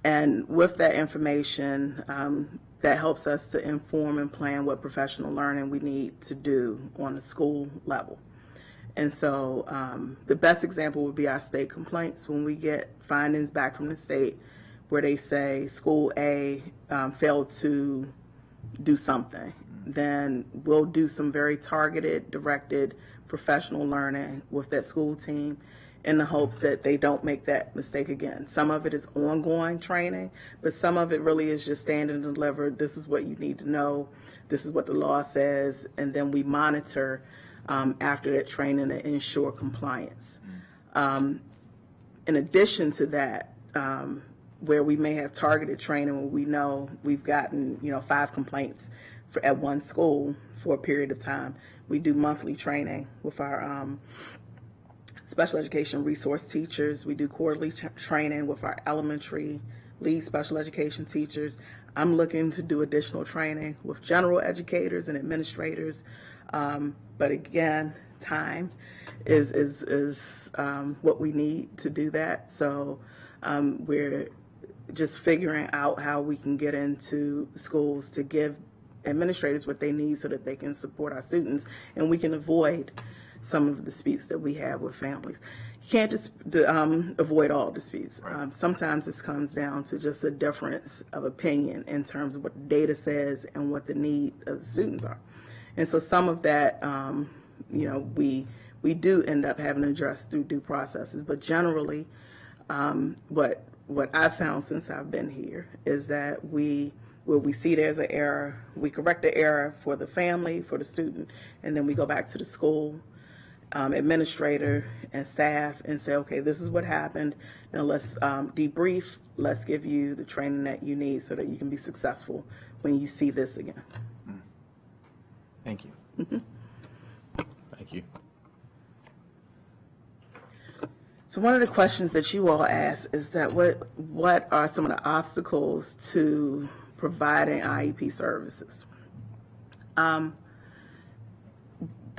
And with that information, that helps us to inform and plan what professional learning we need to do on the school level. And so the best example would be our state complaints. When we get findings back from the state where they say school A failed to do something, then we'll do some very targeted, directed professional learning with that school team in the hopes that they don't make that mistake again. Some of it is ongoing training, but some of it really is just stand and deliver. This is what you need to know. This is what the law says. And then we monitor after that training to ensure compliance. In addition to that, where we may have targeted training where we know we've gotten, 5 complaints at one school for a period of time, we do monthly training with our special education resource teachers. We do quarterly training with our elementary lead special education teachers. I'm looking to do additional training with general educators and administrators. But again, time is what we need to do that. So we're just figuring out how we can get into schools to give administrators what they need so that they can support our students and we can avoid some of the disputes that we have with families. You can't just avoid all disputes. Right. Sometimes this comes down to just a difference of opinion in terms of what the data says and what the need of the students are. And so some of that, we do end up having to address through due processes. But generally, what I've found since I've been here is that where we see there's an error, we correct the error for the family, for the student, and then we go back to the school administrator and staff and say, okay, this is what happened. Now let's debrief. Let's give you the training that you need so that you can be successful when you see this again. Thank you. Thank you. So one of the questions that you all asked is that what are some of the obstacles to providing IEP services? The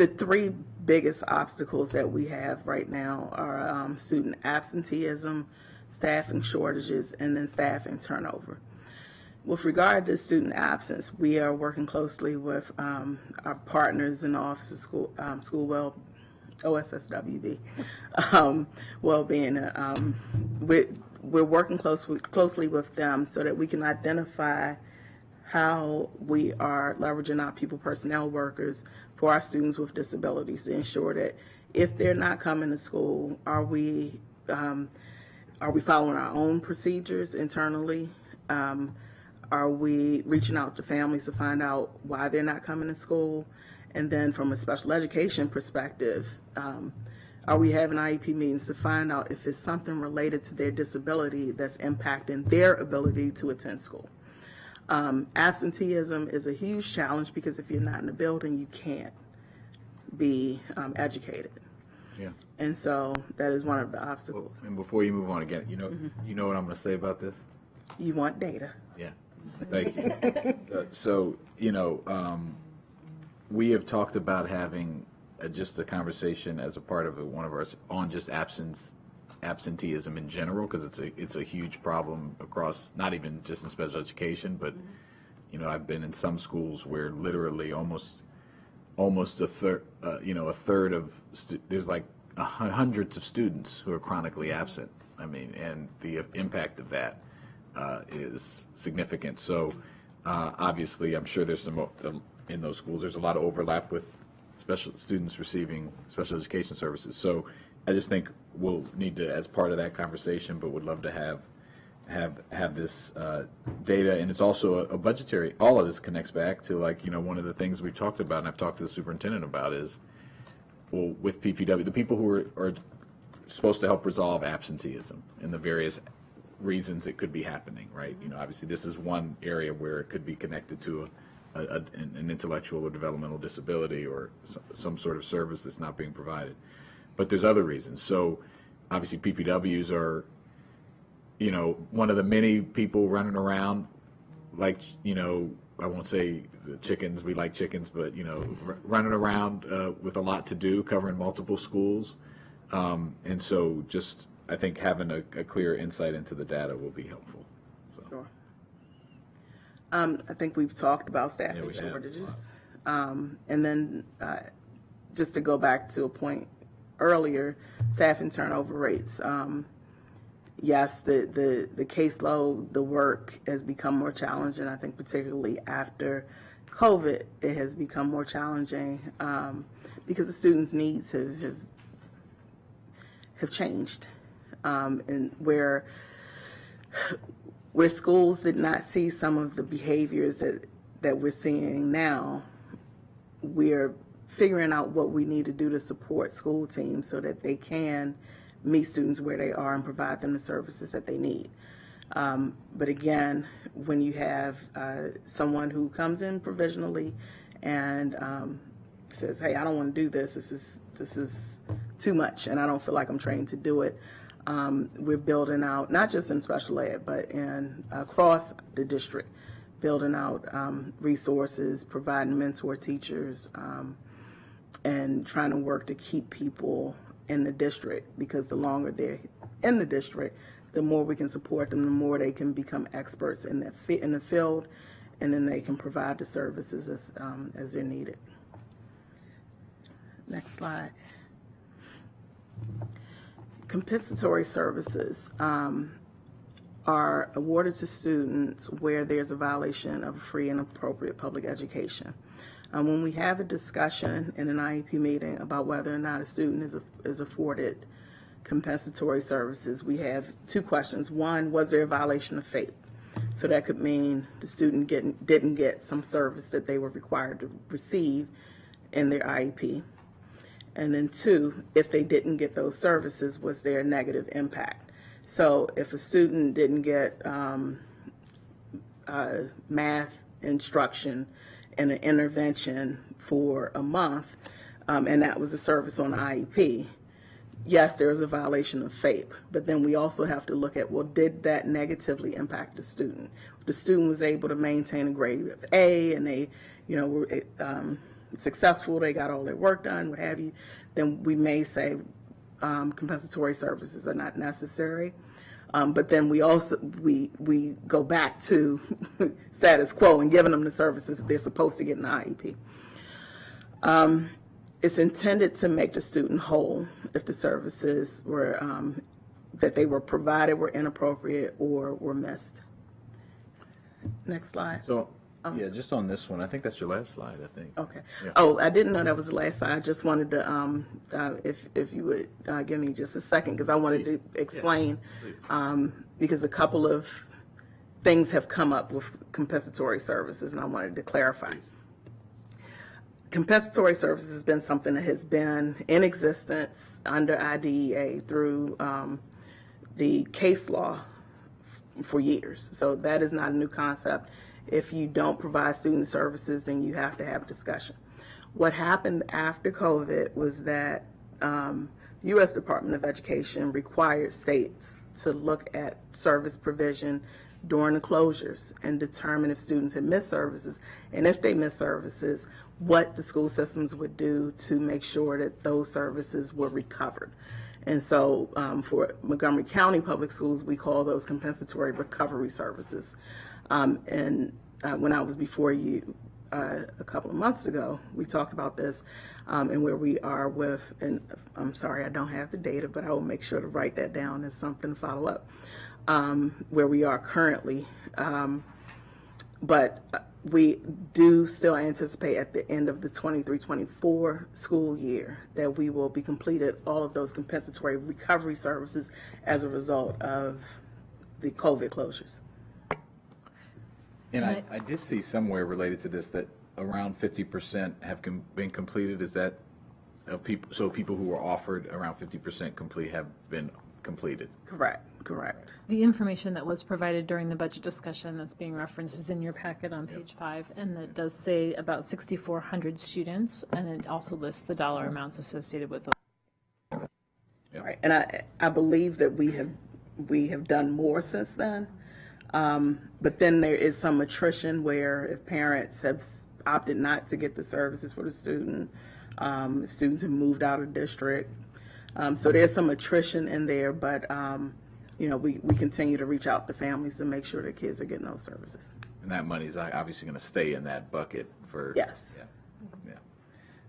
3 biggest obstacles that we have right now are student absenteeism, staffing shortages, and then staffing turnover. With regard to student absence, we are working closely with our partners in the Office of School OSSWB, well-being. We're working closely with them so that we can identify how we are leveraging our people personnel workers for our students with disabilities to ensure that if they're not coming to school, are we following our own procedures internally? Are we reaching out to families to find out why they're not coming to school? And then from a special education perspective, are we having IEP meetings to find out if it's something related to their disability that's impacting their ability to attend school? Absenteeism is a huge challenge because if you're not in the building, you can't be educated. Yeah. And so that is one of the obstacles. And before you move on again, you know what I'm going to say about this? You want data. Yeah, thank you. So, we have talked about having just a conversation as a part of one of ours on just absenteeism in general, because it's a huge problem across, not even just in special education, but I've been in some schools where literally almost a third, a third of there's like hundreds of students who are chronically absent. I mean, and the impact of that is significant. So obviously, I'm sure there's some in those schools. There's a lot of overlap with special students receiving special education services. So I just think we'll need to, as part of that conversation, but would love to have this data. And it's also a budgetary. All of this connects back to one of the things we've talked about, and I've talked to the superintendent about, is with PPW, the people who are supposed to help resolve absenteeism and the various reasons it could be happening, right? Obviously this is one area where it could be connected to an intellectual or developmental disability or some sort of service that's not being provided. But there's other reasons. So obviously PPWs are, one of the many people running around like, I won't say the chickens, we like chickens, but, running around with a lot to do, covering multiple schools. And so just, I think having a clear insight into the data will be helpful. So. Sure. I think we've talked about staffing we have. shortages. And then just to go back to a point earlier, staffing turnover rates. Yes, the caseload, the work has become more challenging. I think particularly after COVID, it has become more challenging because the students' needs have changed. And where schools did not see some of the behaviors that we're seeing now, we're figuring out what we need to do to support school teams so that they can meet students where they are and provide them the services that they need. But again, when you have someone who comes in provisionally and says, "Hey, I don't want to do this. This is too much, and I don't feel like I'm trained to do it." We're building out, not just in special ed, but across the district, building out resources, providing mentor teachers, and trying to work to keep people in the district, because the longer they're in the district, the more we can support them, the more they can become experts in the field, and then they can provide the services as they're needed. Next slide. Compensatory services are awarded to students where there's a violation of free and appropriate public education. When we have a discussion in an IEP meeting about whether or not a student is afforded compensatory services, we have two questions. One, was there a violation of FAPE? So that could mean the student didn't get some service that they were required to receive in their IEP. And then two, if they didn't get those services, was there a negative impact? So if a student didn't get math instruction and an intervention for a month, and that was a service on IEP, yes, there is a violation of FAPE. But then we also have to look at, well, did that negatively impact the student? If the student was able to maintain a grade of A and they, were successful, they got all their work done, what have you, then we may say compensatory services are not necessary. But then we also we go back to status quo and giving them the services that they're supposed to get in the IEP. It's intended to make the student whole if the services were that they were provided were inappropriate or were missed. Next slide. So, yeah, just on this one, I think that's your last slide, I think. Okay. Yeah. Oh, I didn't know that was the last slide. I just wanted to, if you would give me just a second, because I wanted to explain, because a couple of things have come up with compensatory services, and I wanted to clarify. Compensatory services has been something that has been in existence under IDEA through the case law for years. So that is not a new concept. If you don't provide student services, then you have to have a discussion. What happened after COVID was that U.S. Department of Education required states to look at service provision during the closures and determine if students had missed services, and if they missed services, what the school systems would do to make sure that those services were recovered. And so for Montgomery County Public Schools, we call those compensatory recovery services. And when I was before you a couple of months ago, we talked about this and where we are with, and I'm sorry I don't have the data, but I will make sure to write that down as something to follow up, where we are currently. But we do still anticipate at the end of the 23-24 school year that we will be completed all of those compensatory recovery services as a result of the COVID closures. And I did see somewhere related to this that around 50% have been completed. Is that of people? So people who were offered around 50% complete have been completed. Correct. The information that was provided during the budget discussion that's being referenced is in your packet on page 5, and it does say about 6,400 students, and it also lists the dollar amounts associated with those. Right. And I believe that we have done more since then. But then there is some attrition where if parents have opted not to get the services for the student, if students have moved out of district. So there's some attrition in there, but we continue to reach out to families to make sure that kids are getting those services. And that money is obviously going to stay in that bucket for. Yes.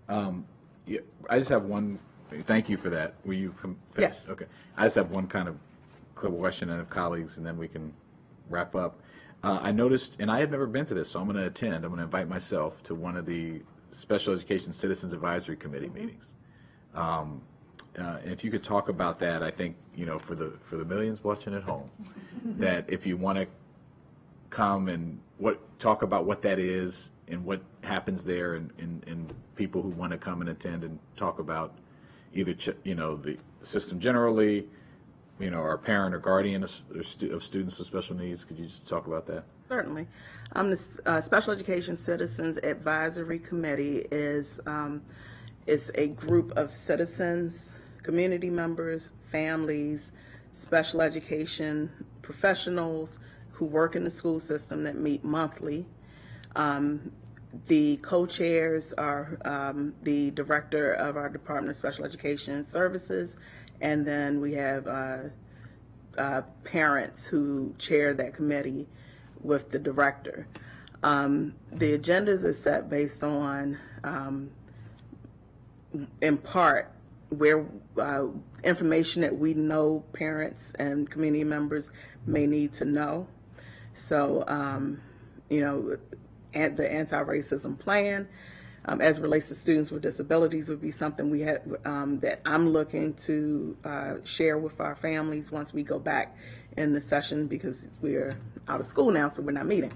Yeah. I just have one. Thank you for that. Will you finish? Yes. Okay. I just have one kind of question of colleagues, and then we can wrap up. I noticed, and I had never been to this, so I'm going to attend. I'm going to invite myself to one of the Special Education Citizens Advisory Committee meetings. And if you could talk about that, I think, for the millions watching at home, that if you want to come and talk about what that is and what happens there, and people who want to come and attend and talk about either the system generally, or a parent or guardian of students with special needs. Could you just talk about that? Certainly. The Special Education Citizens Advisory Committee is a group of citizens, community members, families, special education professionals who work in the school system that meet monthly. The co-chairs are the director of our Department of Special Education Services, and then we have parents who chair that committee with the director. The agendas are set based on, in part, where information that we know parents and community members may need to know. So, the anti-racism plan, as it relates to students with disabilities, would be something we have that I'm looking to share with our families once we go back in the session, because we're out of school now, so we're not meeting.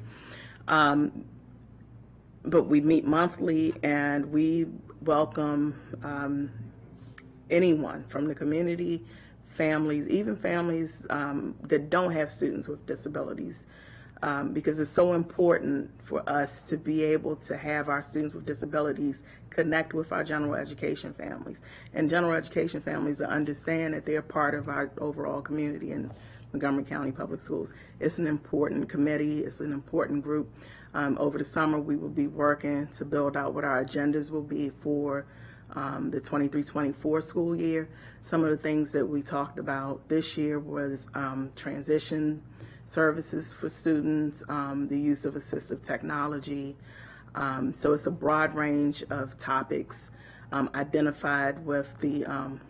But we meet monthly, and we welcome anyone from the community, families, even families that don't have students with disabilities. Because it's so important for us to be able to have our students with disabilities connect with our general education families. And general education families understand that they're part of our overall community in Montgomery County Public Schools. It's an important committee. It's an important group. Over the summer, we will be working to build out what our agendas will be for the 23-24 school year. Some of the things that we talked about this year was transition services for students, the use of assistive technology. So it's a broad range of topics identified with the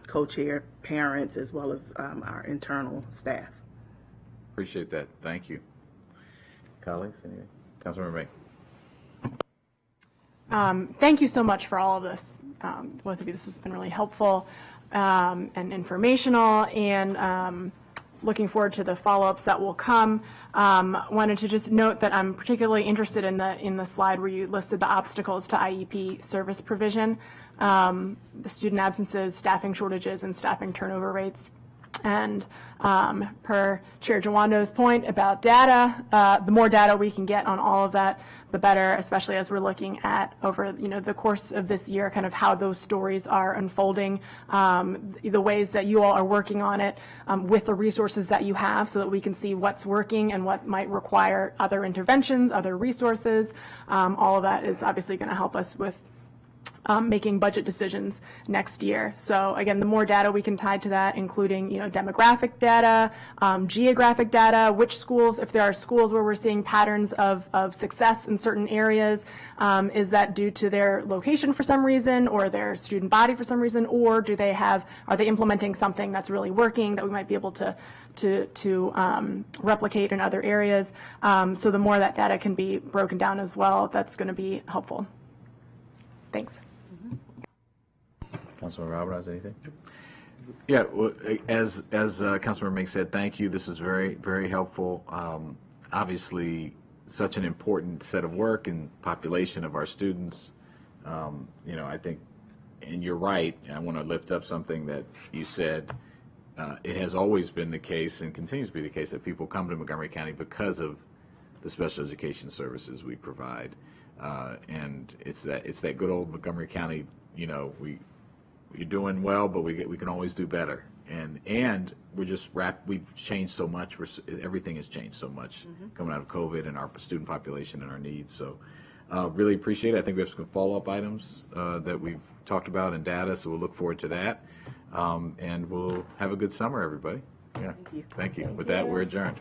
co-chair parents as well as our internal staff. Appreciate that. Thank you. Colleagues, anyway. Councilmember May. Thank you so much for all of this. Both of you, this has been really helpful and informational, and looking forward to the follow-ups that will come. Wanted to just note that I'm particularly interested in the slide where you listed the obstacles to IEP service provision, the student absences, staffing shortages, and staffing turnover rates. And per Chair Jawando's point about data, the more data we can get on all of that, the better, especially as we're looking at over the course of this year, kind of how those stories are unfolding, the ways that you all are working on it with the resources that you have, so that we can see what's working and what might require other interventions, other resources. All of that is obviously going to help us with making budget decisions next year. So again, the more data we can tie to that, including demographic data, geographic data, which schools, if there are schools where we're seeing patterns of success in certain areas, is that due to their location for some reason, or their student body for some reason, or are they implementing something that's really working that we might be able to replicate in other areas? So the more that data can be broken down as well, that's going to be helpful. Thanks. Councilman Roberts, anything? Yeah, well, as Councilmember Mink said, thank you. This is very, very helpful. Obviously, such an important set of work and population of our students. I think, and you're right, I want to lift up something that you said. It has always been the case and continues to be the case that people come to Montgomery County because of the special education services we provide. And it's that good old Montgomery County, you're doing well, but we can always do better. And we've changed so much. Everything has changed so much coming out of COVID and our student population and our needs. So really appreciate it. I think we have some follow-up items that we've talked about in data, so we'll look forward to that. And we'll have a good summer, everybody. Yeah. Thank you. With that, we're adjourned.